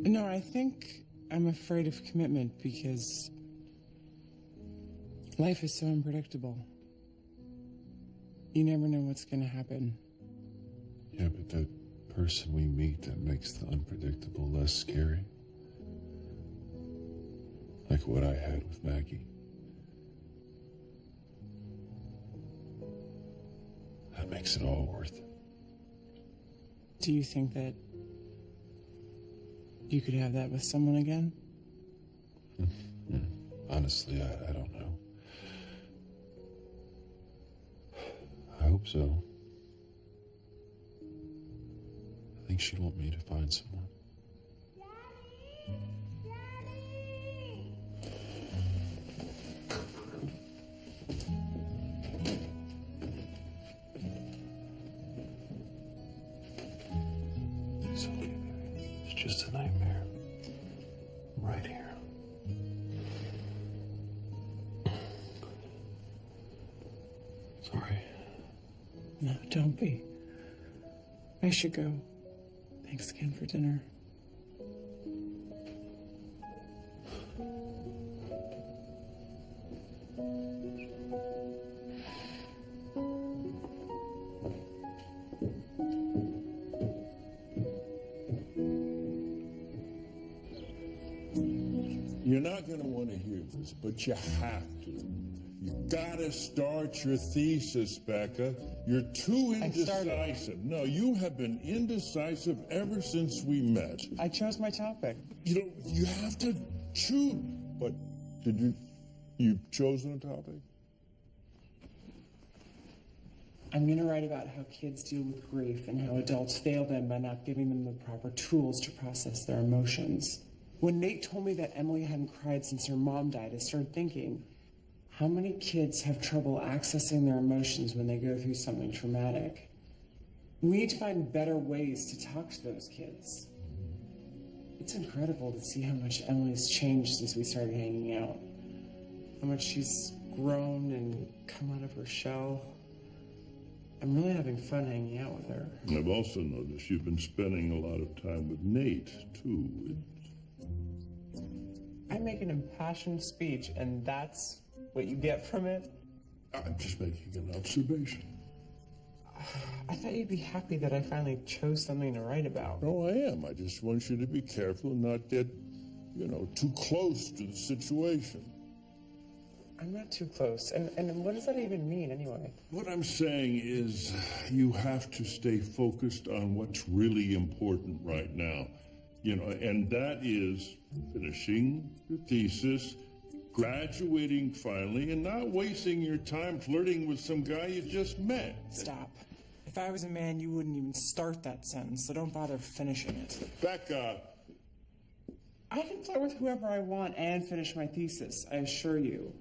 that. No, I think I'm afraid of commitment because Life is so unpredictable. You never know what's going to happen. Yeah, but that person we meet that makes the unpredictable less scary. Like what I had with Maggie. That makes it all worth it. Do you think that you could have that with someone again? Honestly, I don't know. I hope so. I think she'd want me to find someone. It's okay, baby. It's just a nightmare. I'm right here. Sorry. No, don't be. I should go. Thanks again for dinner. You're not going to want to hear this, but you have to. You gotta start your thesis, Becca. You're too indecisive. No, you have been indecisive ever since we met. I chose my topic. You have to choose. But you've chosen a topic? I'm going to write about how kids deal with grief and how adults fail them by not giving them the proper tools to process their emotions. When Nate told me that Emily hadn't cried since her mom died, I started thinking, how many kids have trouble accessing their emotions when they go through something traumatic? We need to find better ways to talk to those kids. It's incredible to see how much Emily's changed since we started hanging out. How much she's grown and come out of her shell. I'm really having fun hanging out with her. I've also noticed you've been spending a lot of time with Nate, too. I make an impassioned speech, and that's what you get from it? I'm just making an observation. I thought you'd be happy that I finally chose something to write about. No, I am. I just want you to be careful and not get, too close to the situation. I'm not too close. And what does that even mean, anyway? What I'm saying is you have to stay focused on what's really important right now. And that is finishing your thesis, graduating finally, and not wasting your time flirting with some guy you just met. Stop. If I was a man, you wouldn't even start that sentence, so don't bother finishing it. Becca! I can flirt with whoever I want and finish my thesis, I assure you.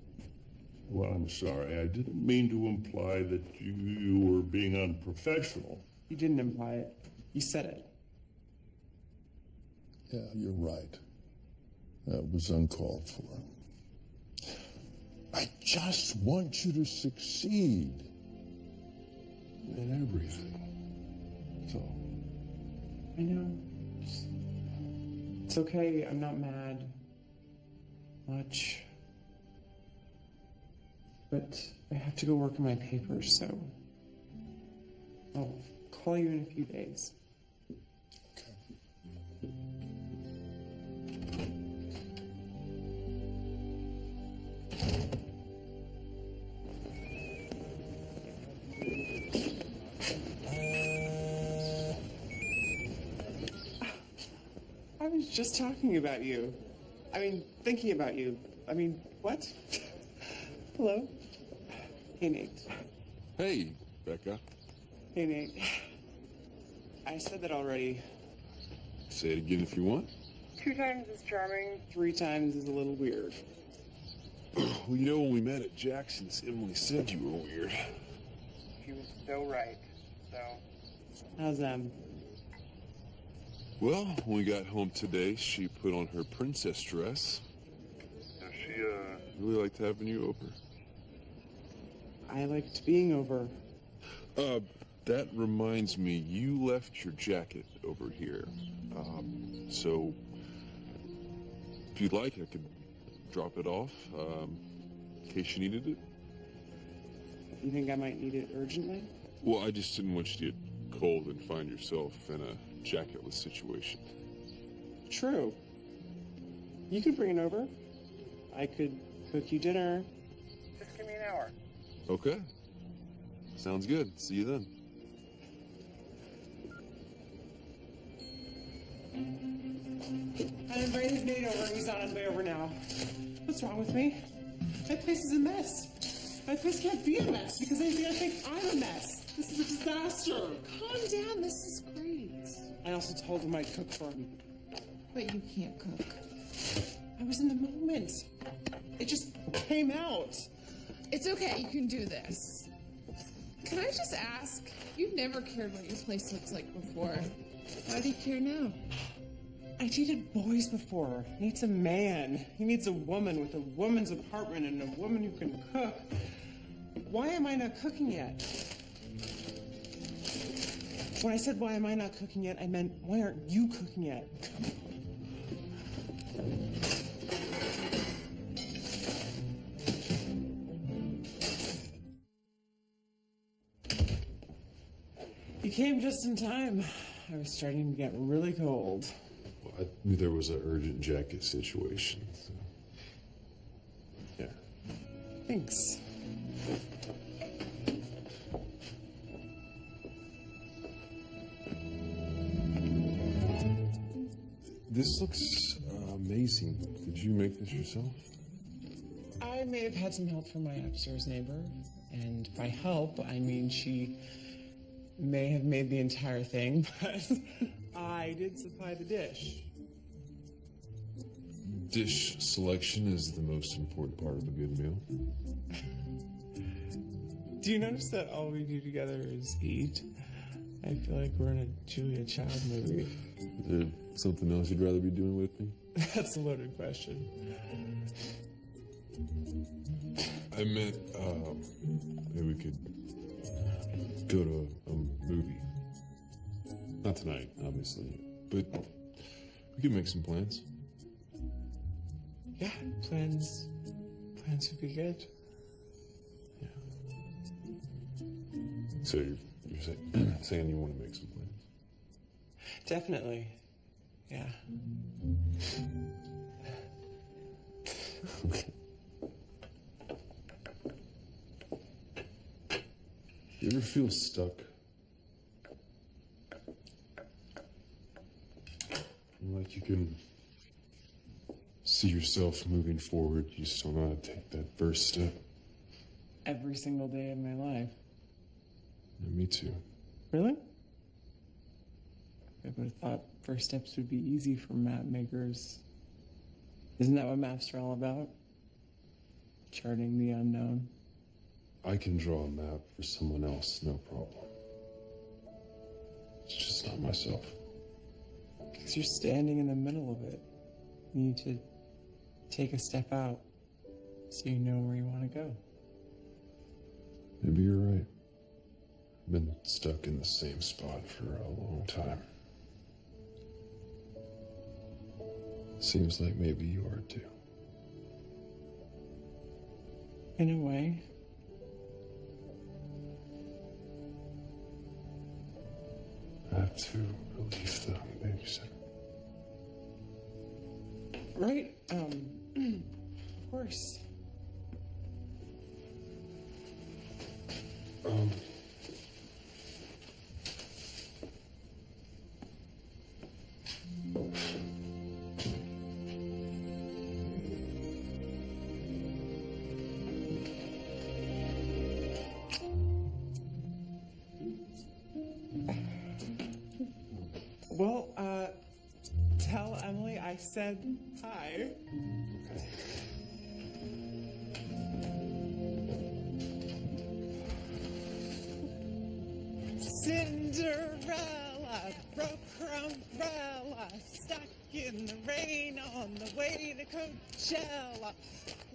Well, I'm sorry. I didn't mean to imply that you were being unprofessional. You didn't imply it. You said it. Yeah, you're right. That was uncalled for. I just want you to succeed in everything. So. I know. It's okay. I'm not mad. Much. But I have to go work on my papers, so I'll call you in a few days. I was just talking about you. Thinking about you. What? Hello? Hey, Nate. Hey, Becca. Hey, Nate. I said that already. Say it again if you want. 2 times is charming, 3 times is a little weird. Well, when we met at Jackson's, Emily said you were weird. She was so right. So, how's them? Well, when we got home today, she put on her princess dress. She, really liked having you over. I liked being over. That reminds me, you left your jacket over here. So, if you'd like, I could drop it off. in case you needed it. You think I might need it urgently? Well, I just didn't want you to get cold and find yourself in a jacketless situation. True. You could bring it over. I could cook you dinner. Just give me an hour. Okay. Sounds good. See you then. I invited his maid over. He's on his way over now. What's wrong with me? My place is a mess. My place can't be a mess because they think I'm a mess. This is a disaster. Calm down, this is great. I also told him I'd cook for him. But you can't cook. I was in the moment. It just came out. It's okay, you can do this. Can I just ask? You've never cared what your place looks like before. Why do you care now? I dated boys before. He needs a man. He needs a woman with a woman's apartment and a woman who can cook. Why am I not cooking yet? When I said why am I not cooking yet, I meant why aren't you cooking yet? You came just in time. I was starting to get really cold. Well, I knew there was an urgent jacket situation. So. Yeah. Thanks. This looks amazing. Did you make this yourself? I may have had some help from my upstairs neighbor, and by help, I mean she may have made the entire thing, but I did supply the dish. Dish selection is the most important part of a good meal. Do you notice that all we do together is eat? I feel like we're in a Julia Child movie. Is there something else you'd rather be doing with me? That's a loaded question. I meant, maybe we could go to a movie. Not tonight, obviously, but we could make some plans. Yeah, plans would be good. Yeah. So you're saying you want to make some plans? Definitely. Yeah. Okay. You ever feel stuck? Like you can see yourself moving forward, you just don't know how to take that first step. Every single day of my life. Yeah, me too. Really? I would have thought first steps would be easy for map makers. Isn't that what maps are all about? Charting the unknown. I can draw a map for someone else, no problem. It's just not myself. Because you're standing in the middle of it. You need to take a step out so you know where you want to go. Maybe you're right. I've been stuck in the same spot for a long time. Seems like maybe you are too. In a way. I have to relieve the babysitter. Right? Of course. Well, tell Emily I said hi. Cinderella broke her umbrella, stuck in the rain on the way to Coachella.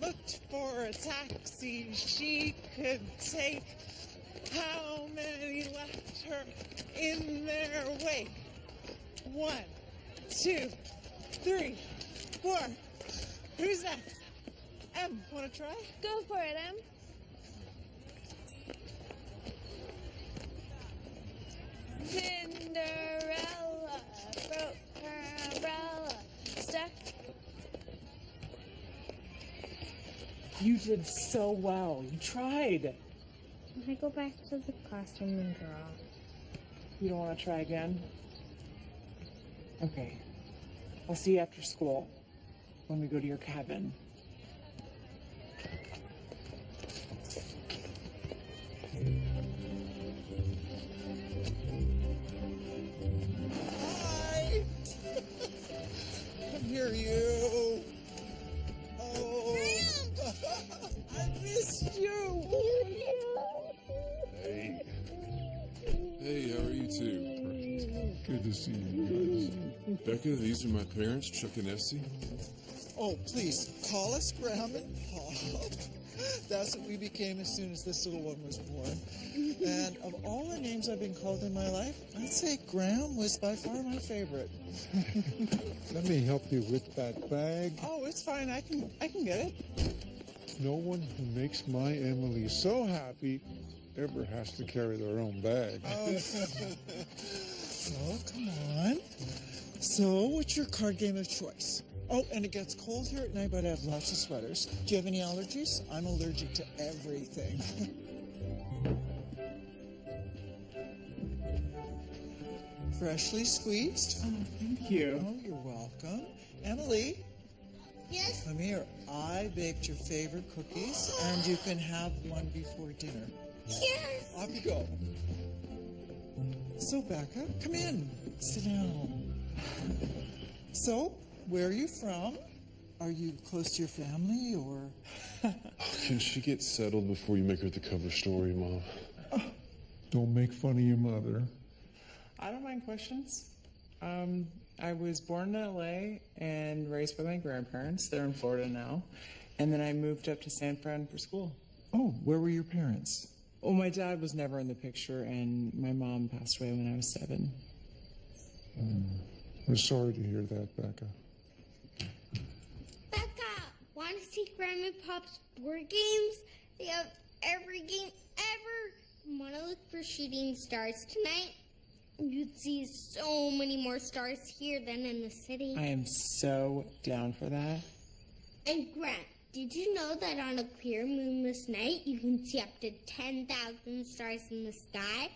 Looked for a taxi she could take. How many left her in their wake? 1, 2, 3, 4. Who's next? Want to try? Go for it, Em. Cinderella broke her umbrella. Stuck. You did so well. You tried. Can I go back to the classroom and draw? You don't want to try again? Okay. I'll see you after school when we go to your cabin. Hi! Come here, you! Oh! I missed you! Hey. Hey, how are you two? Good to see you guys. Becca, these are my parents, Chuck and Essie. Oh, please, call us Graham and Pop. That's what we became as soon as this little one was born. And of all the names I've been called in my life, I'd say Graham was by far my favorite. Let me help you with that bag. Oh, it's fine. I can get it. No one who makes my Emily so happy ever has to carry their own bag. Oh, come on. So, what's your card game of choice? Oh, and it gets cold here at night, but I have lots of sweaters. Do you have any allergies? I'm allergic to everything. Freshly squeezed. Oh, thank you. Oh, you're welcome. Emily, Yes? come here. I baked your favorite cookies, and you can have one before dinner. Yes! Off you go. So, Becca, come in. Sit down. So, where are you from? Are you close to your family, or? Can she get settled before you make her the cover story, Mom? Don't make fun of your mother. I don't mind questions. I was born in LA and raised by my grandparents. They're in Florida now. And then I moved up to San Fran for school. Oh, where were your parents? Oh, my dad was never in the picture, and my mom passed away when I was 7. I'm sorry to hear that, Becca. Becca, want to see Grandma and Pop's board games? They have every game ever. Want to look for shooting stars tonight? You'd see so many more stars here than in the city. I am so down for that. And Grant, did you know that on a clear moonless night, you can see up to 10,000 stars in the sky?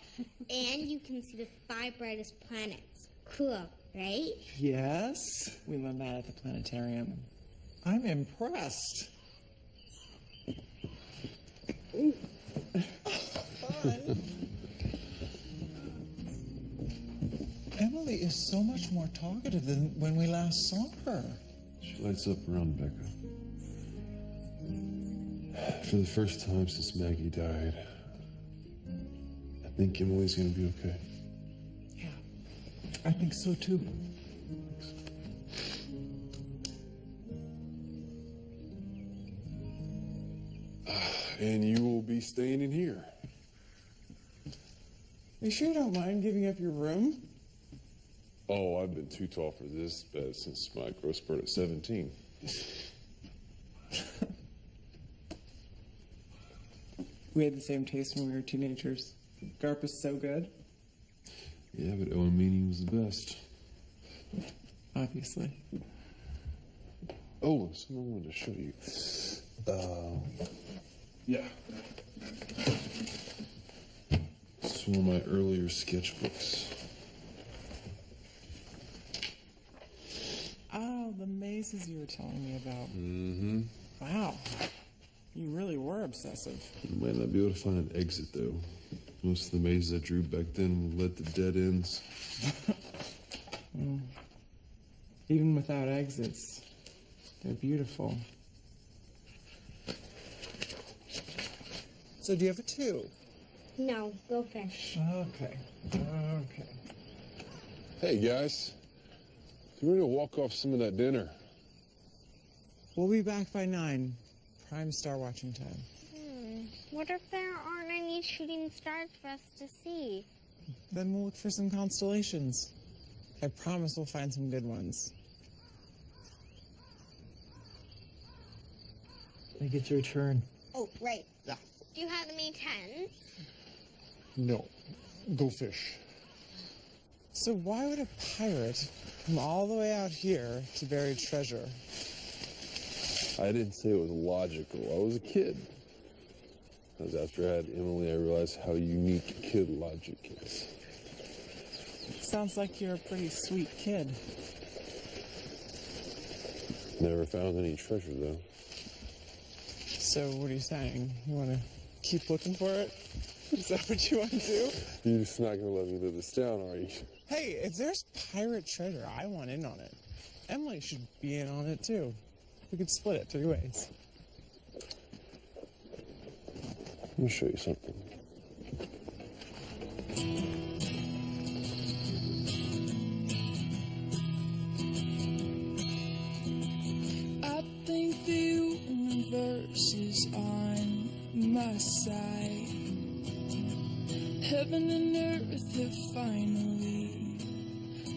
And you can see the 5 brightest planets. Cool, right? Yes, we learned that at the planetarium. I'm impressed. Emily is so much more talkative than when we last saw her. She lights up around Becca. For the first time since Maggie died, I think Emily's gonna be okay. Yeah, I think so too. And you will be staying in here. You sure you don't mind giving up your room? Oh, I've been too tall for this bed since my growth spurt at 17. We had the same taste when we were teenagers. Garp is so good. Yeah, but Owen Meany was the best. Obviously. Oh, something I wanted to show you. Yeah. It's one of my earlier sketchbooks. Oh, the mazes you were telling me about. Mm-hmm. Wow. You really were obsessive. You might not be able to find an exit, though. Most of the mazes I drew back then led to dead ends. Even without exits, they're beautiful. So do you have a 2? No, go fish. Okay. Hey, guys. You ready to walk off some of that dinner? We'll be back by 9. Prime star watching time. What if there aren't any shooting stars for us to see? Then we'll look for some constellations. I promise we'll find some good ones. I think it's your turn. Oh, right. Do you have any 10s? No. Go fish. So why would a pirate come all the way out here to bury treasure? I didn't say it was logical. I was a kid. Because after I had Emily, I realized how unique kid logic is. Sounds like you're a pretty sweet kid. Never found any treasure, though. So what are you saying? You want to keep looking for it? Is that what you want to do? You're just not going to let me live this down, are you? Hey, if there's pirate treasure, I want in on it. Emily should be in on it, too. We could split it 3 ways. Let me show you something. I think the universe is on my side. Heaven and earth have finally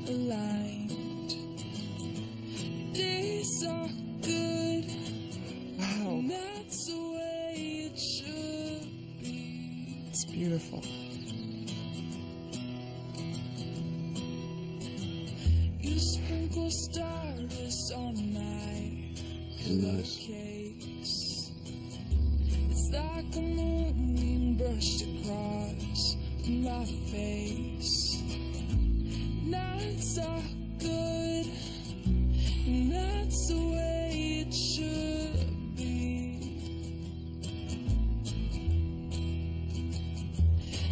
aligned. Days are good. Wow. And that's the way it should be. It's beautiful. You sprinkle stars on my pillowcase. It's like a moonbeam brushed across my face. Nights are good, and that's the way it should be.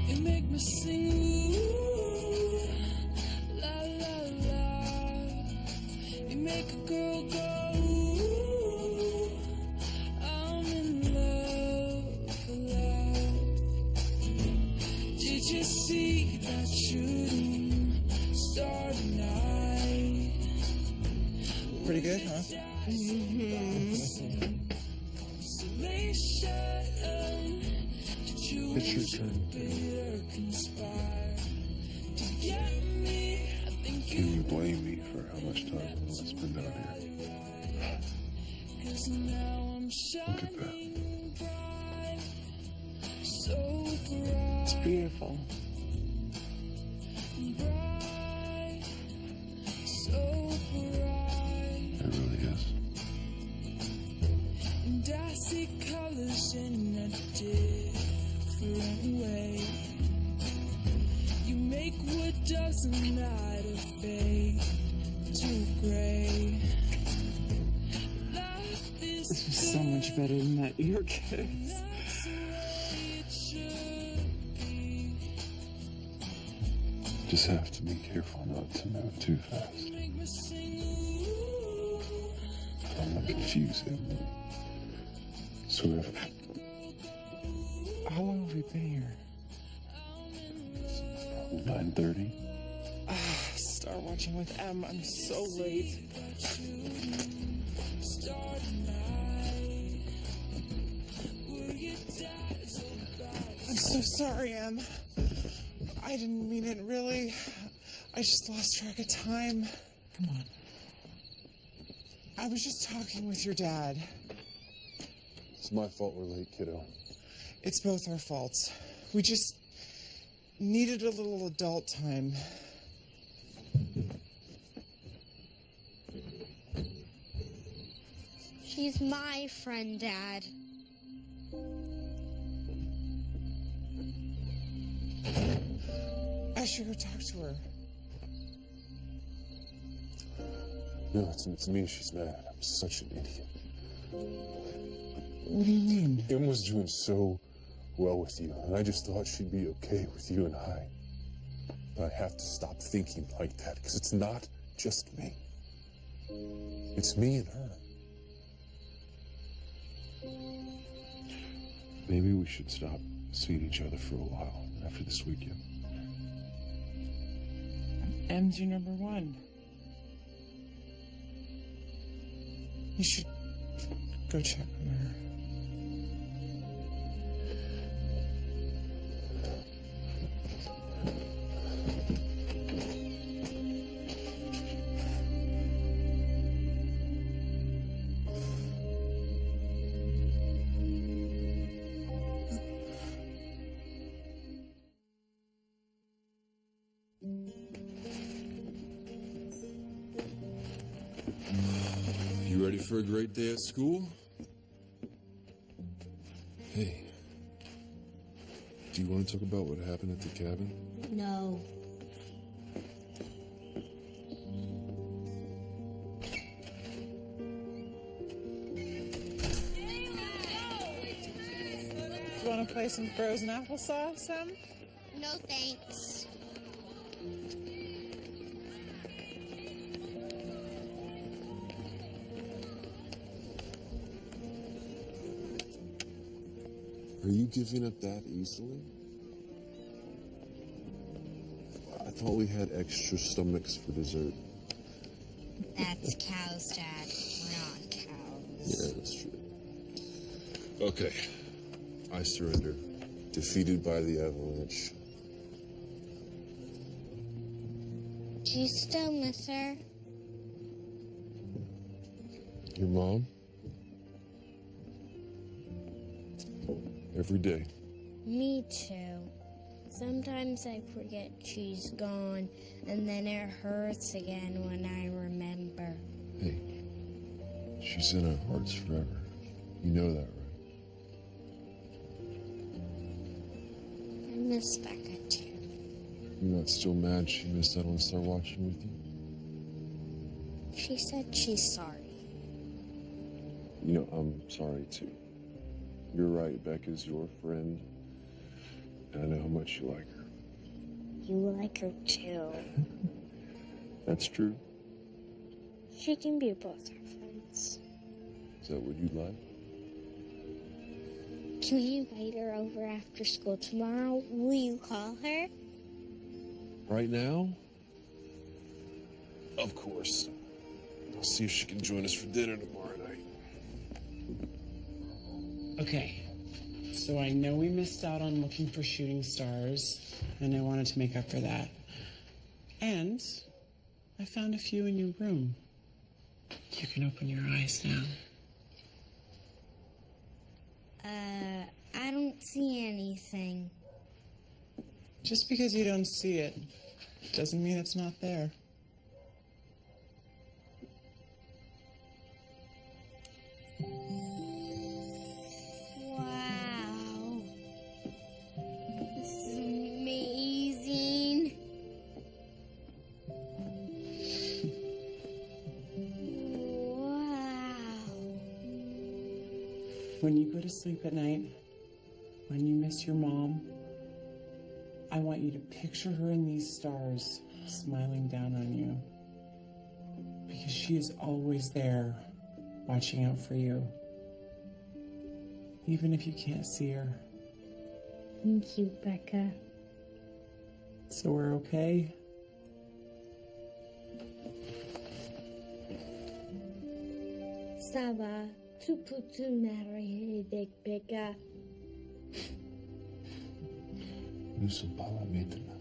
You make me sing, ooh, la la la. You make a girl go, ooh, I'm in love, love. Did you see that shooting star tonight? Pretty good, huh? It's your turn. Can you blame me for how much time I spend out here? Look at that. It's beautiful. It really is. And I see colors in a different way. You make what doesn't matter fade to gray. Life is This is so much better than that ear kiss. Just have to be careful not to move too fast. I don't want to confuse him. Sort of. How long have we been here? 9:30. Star watching with M. I'm so late. I'm so sorry, Em. I didn't mean it, really. I just lost track of time. Come on. I was just talking with your dad. It's my fault we're late, kiddo. It's both our faults. We just needed a little adult time. She's my friend, Dad. I should go talk to her. No, it's me she's mad at. I'm such an idiot. What do you mean? Em was doing so well with you, and I just thought she'd be okay with you and I. But I have to stop thinking like that, because it's not just me. It's me and her. Maybe we should stop seeing each other for a while after this weekend. M's your number one. You should go check on her. You ready for a great day at school? Hey, do you want to talk about what happened at the cabin? No. You want to play some frozen applesauce, Sam? No thanks. Are you giving up that easily? I thought we had extra stomachs for dessert. That's cows, Dad. We're not cows. Yeah, that's true. Okay, I surrender. Defeated by the avalanche. Do you still miss her? Your mom? Every day. Me too. Sometimes I forget she's gone, and then it hurts again when I remember. Hey, she's in our hearts forever. You know that, right? I miss Becca too. You're not still mad she missed out on Star watching with you? She said she's sorry. You know, I'm sorry too. You're right, Becca's your friend. And I know how much you like her. You like her too. That's true. She can be both our friends. Is that what you'd like? Can we invite her over after school tomorrow? Will you call her? Right now? Of course. I'll see if she can join us for dinner tomorrow night. Okay, so I know we missed out on looking for shooting stars, and I wanted to make up for that. And I found a few in your room. You can open your eyes now. I don't see anything. Just because you don't see it doesn't mean it's not there. Wow. This is amazing. Wow. When you go to sleep at night, when you miss your mom, I want you to picture her in these stars smiling down on you. Because she is always there, watching out for you. Even if you can't see her. Thank you, Becca. So we're okay? Ça va. Tu peux-tu m'arrêter avec Becca? Nous ne sommes pas là maintenant.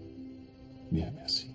Bien, merci.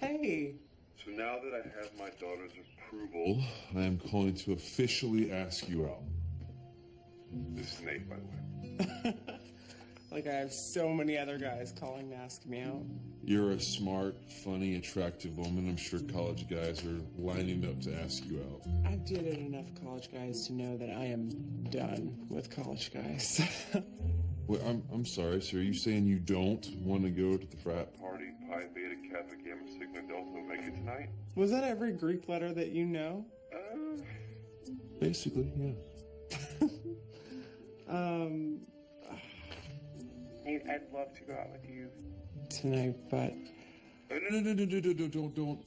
Hey. So now that I have my daughter's approval, I am calling to officially ask you out. This is Nate, by the way. Like I have so many other guys calling to ask me out. You're a smart, funny, attractive woman. I'm sure college guys are lining up to ask you out. I've dated enough college guys to know that I am done with college guys. Wait, I'm sorry, sir. Are you saying you don't want to go to the frat party Pi Beta Kappa Gamma Sigma Delta Omega tonight? Was that every Greek letter that you know? Basically, yeah. I'd love to go out with you tonight, but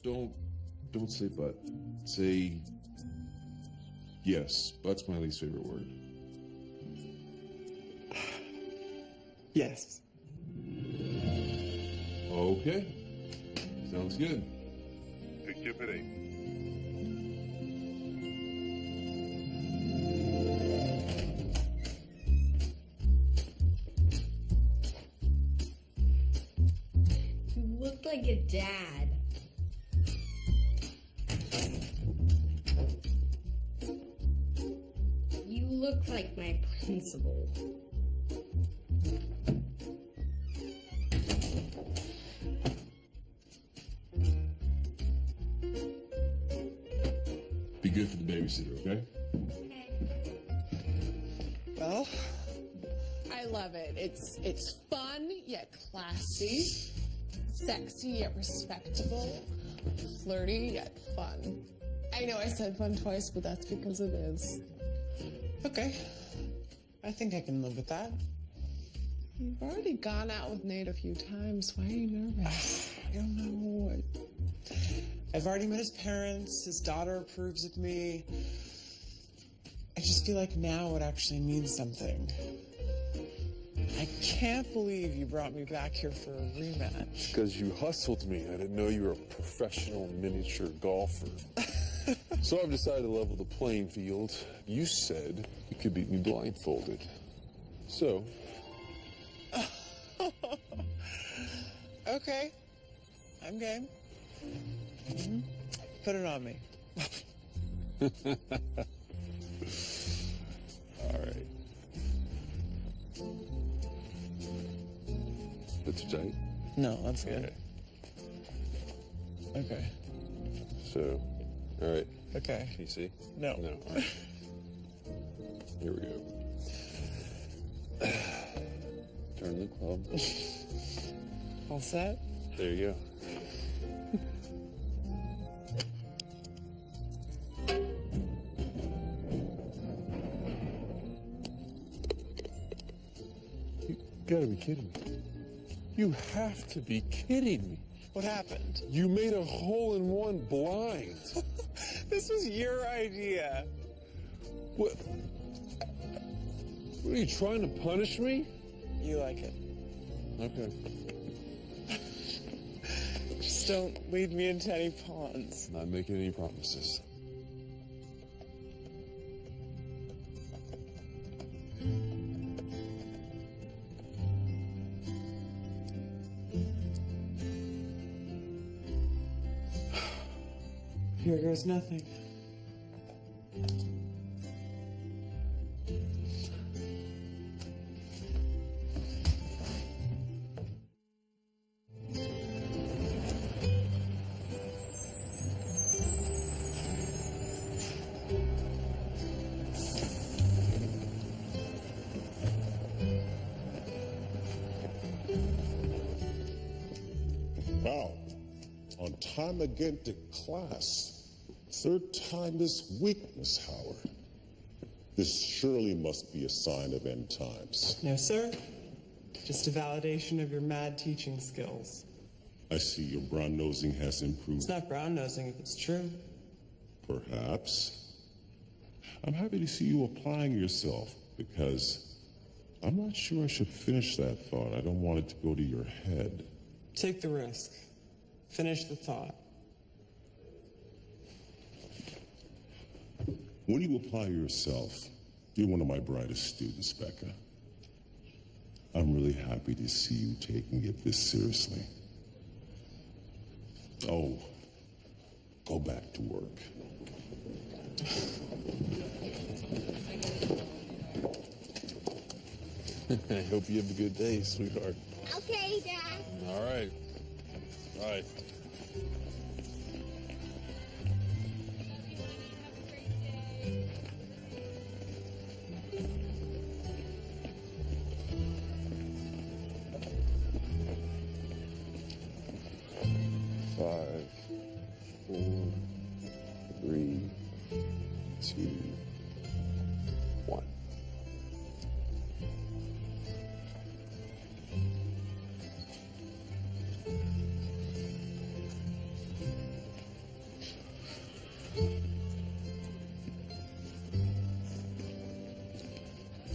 No, don't say but. Say yes. But's my least favorite word. yes. Okay. Sounds good. Pick you up at 8. You look like a dad. You look like my principal. Be good for the babysitter, okay? Well, I love it. It's fun yet classy, sexy yet respectable, flirty yet fun. I know I said fun twice, but that's because it is. okay. I think I can live with that. You've already gone out with Nate a few times. Why are you nervous? I don't know. I've already met his parents. His daughter approves of me. I just feel like now it actually means something. I can't believe you brought me back here for a rematch. Because you hustled me. I didn't know you were a professional miniature golfer. So I've decided to level the playing field. You said you could beat me blindfolded. So... Okay. I'm game. Put it on me. All right. That's tight. No, that's good. Okay. So, all right. Okay. Can you see? No. No. All right. Here we go. Turn the club. All set? There you go. You gotta be kidding me. You have to be kidding me. What happened? You made a hole-in-one blind. This was your idea. What? What are you trying to punish me? You like it. Okay. Just don't lead me into any ponds. Not making any promises. Here goes nothing. Wow. On time again to class. Third time this week, Miss Howard. This surely must be a sign of end times. No, sir. Just a validation of your mad teaching skills. I see your brown nosing has improved. It's not brown nosing if it's true. Perhaps. I'm happy to see you applying yourself because I'm not sure I should finish that thought. I don't want it to go to your head. Take the risk. Finish the thought. When you apply yourself, you're one of my brightest students, Becca. I'm really happy to see you taking it this seriously. Oh, go back to work. I hope you have a good day, sweetheart. Okay, Dad. All right. Bye. Five, 4, 3, 2, 1.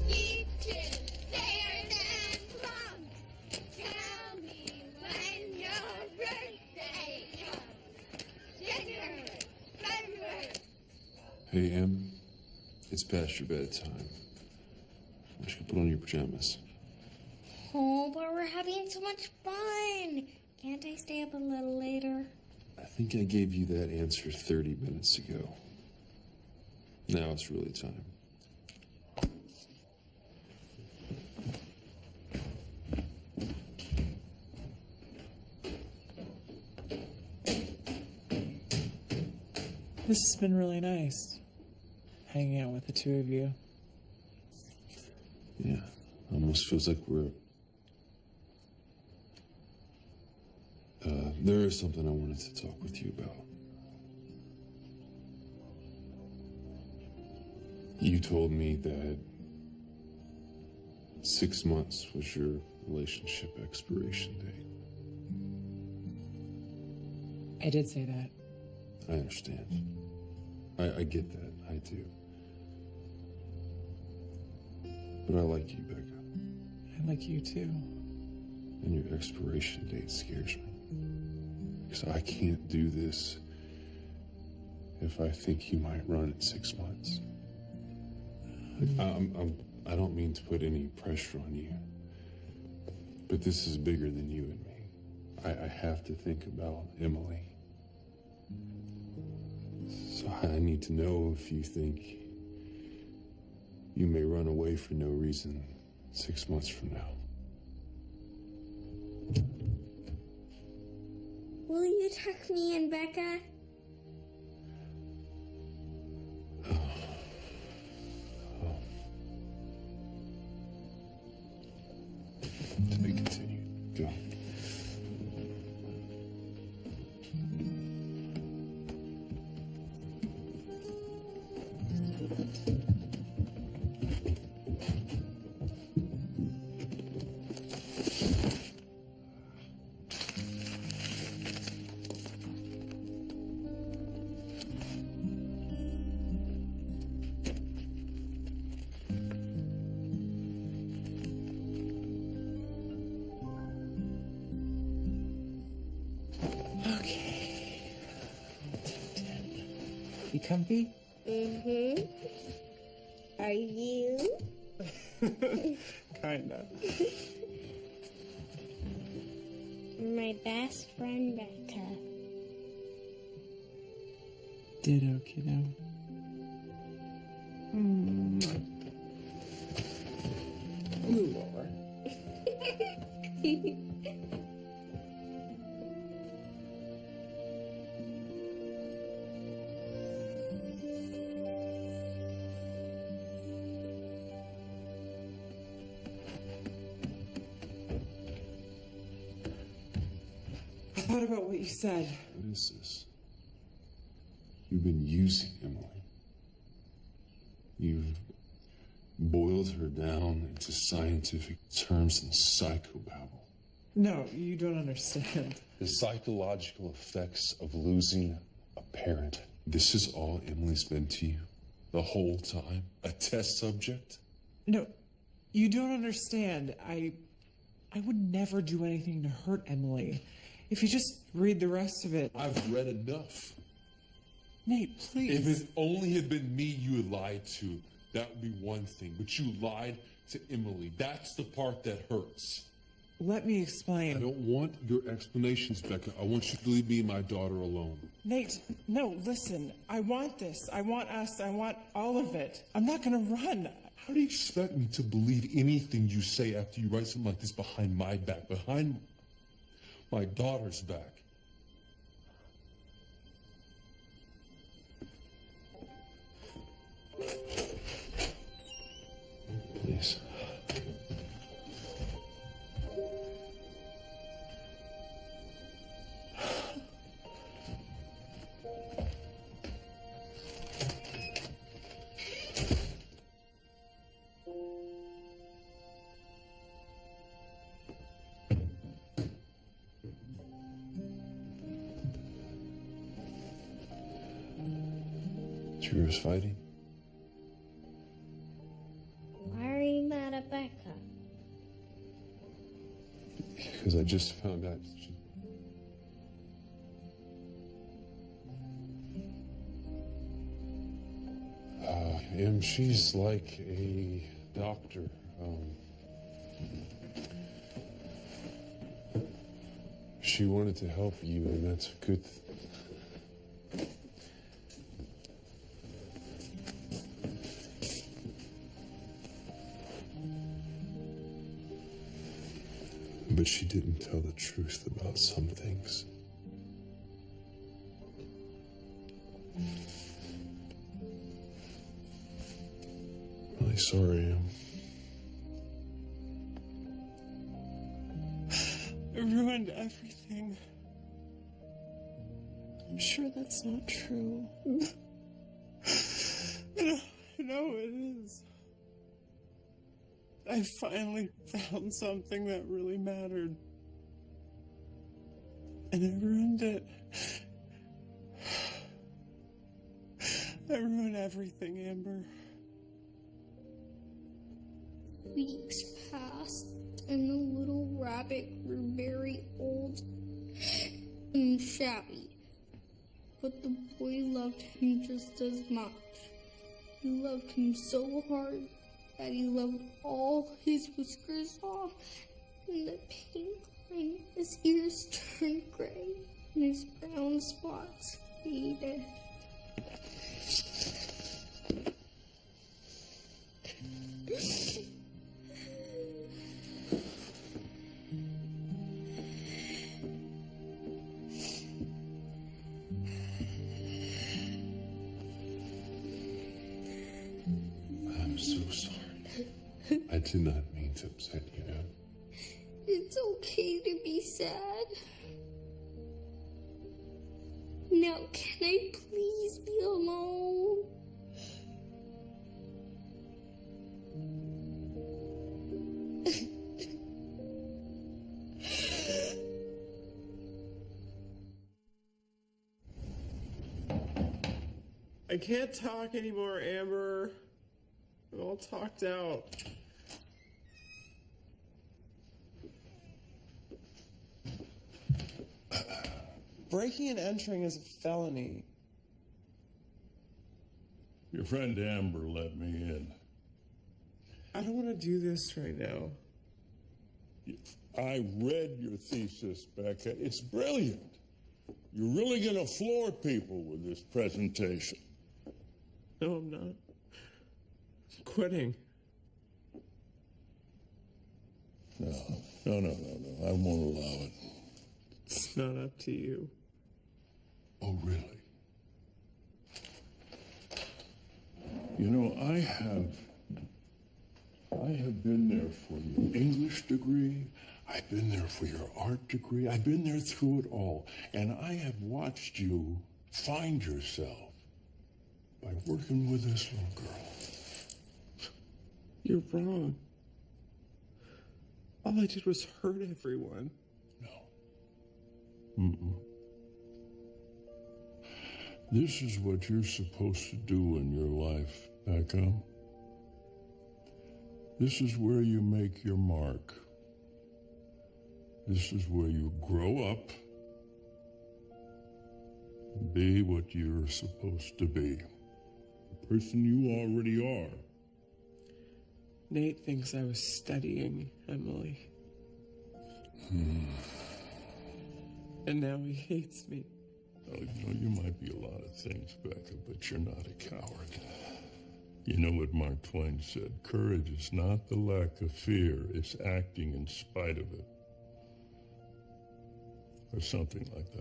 Beaches, there than plums. Tell me when your birthday comes. January, February. Hey, Em, it's past your bedtime. Why don't you put on your pajamas? Oh, but we're having so much fun. Can't I stay up a little later? I think I gave you that answer 30 minutes ago. Now it's really time. This has been really nice, hanging out with the two of you. Yeah, almost feels like we're... there is something I wanted to talk with you about. You told me that 6 months was your relationship expiration date. I did say that. I understand. I get that. I do. But I like you, Becca. I like you too. And your expiration date scares me. Because I can't do this if I think you might run in 6 months. I don't mean to put any pressure on you, but this is bigger than you and me. I have to think about Emily. So I need to know if you think you may run away for no reason 6 months from now. Will you tuck me in, Becca? To be continued. Go. Okay. You comfy? Mm-hmm. Are you? Kinda. My best friend, Becca. Ditto, kiddo. Move over. I thought about what you said. What is this? You've been using Emily. You've boiled her down into scientific terms and psychobabble. No, you don't understand. The psychological effects of losing a parent. This is all Emily's been to you the whole time? A test subject? No, you don't understand. I would never do anything to hurt Emily. If you just read the rest of it. I've read enough. Nate, please. If it only had been me you had lied to, that would be one thing. But you lied to Emily. That's the part that hurts. Let me explain. I don't want your explanations, Becca. I want you to leave me and my daughter alone. Nate, no, listen. I want this. I want us. I want all of it. I'm not gonna run. How do you expect me to believe anything you say after you write something like this behind my back, behind my daughter's back? Please. You were fighting? Why are you mad at Becca? Because I just found out she's like a doctor. She wanted to help you, and that's a good thing. But she didn't tell the truth about some things. Really sorry, I ruined everything. I'm sure that's not true. I know it is. I finally found something that really mattered. And I ruined it. I ruined everything, Amber. Weeks passed, and the little rabbit grew very old and shabby. But the boy loved him just as much. He loved him so hard that he loved all his whiskers off, and the paint on his ears turned gray, and his brown spots faded. I'm so sorry. I did not mean to upset you. It's okay to be sad. Now, can I please be alone? I can't talk anymore, Amber. I'm all talked out. Breaking and entering is a felony. Your friend Amber let me in. I don't want to do this right now. I read your thesis, Becca. It's brilliant. You're really going to floor people with this presentation. No, I'm not. I'm quitting. No. I won't allow it. It's not up to you. Oh, really? You know, I have been there for your English degree. I've been there for your art degree. I've been there through it all. And I have watched you find yourself by working with this little girl. You're wrong. All I did was hurt everyone. Mm-mm. This is what you're supposed to do in your life, Becca. This is where you make your mark. This is where you grow up and be what you're supposed to be. The person you already are. Nate thinks I was studying Emily. And now he hates me. Oh, you know, you might be a lot of things, Becca, but you're not a coward. You know what Mark Twain said? Courage is not the lack of fear, it's acting in spite of it. Or something like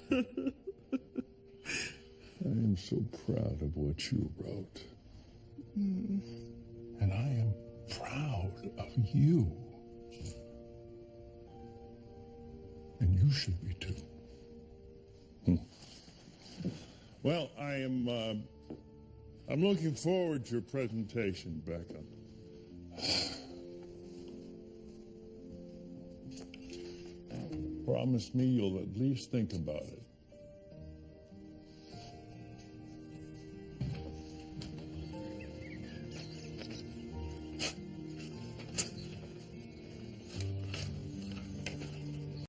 that. I am so proud of what you wrote. And I am proud of you. And you should be too. Well, I'm looking forward to your presentation, Becca. Promise me you'll at least think about it.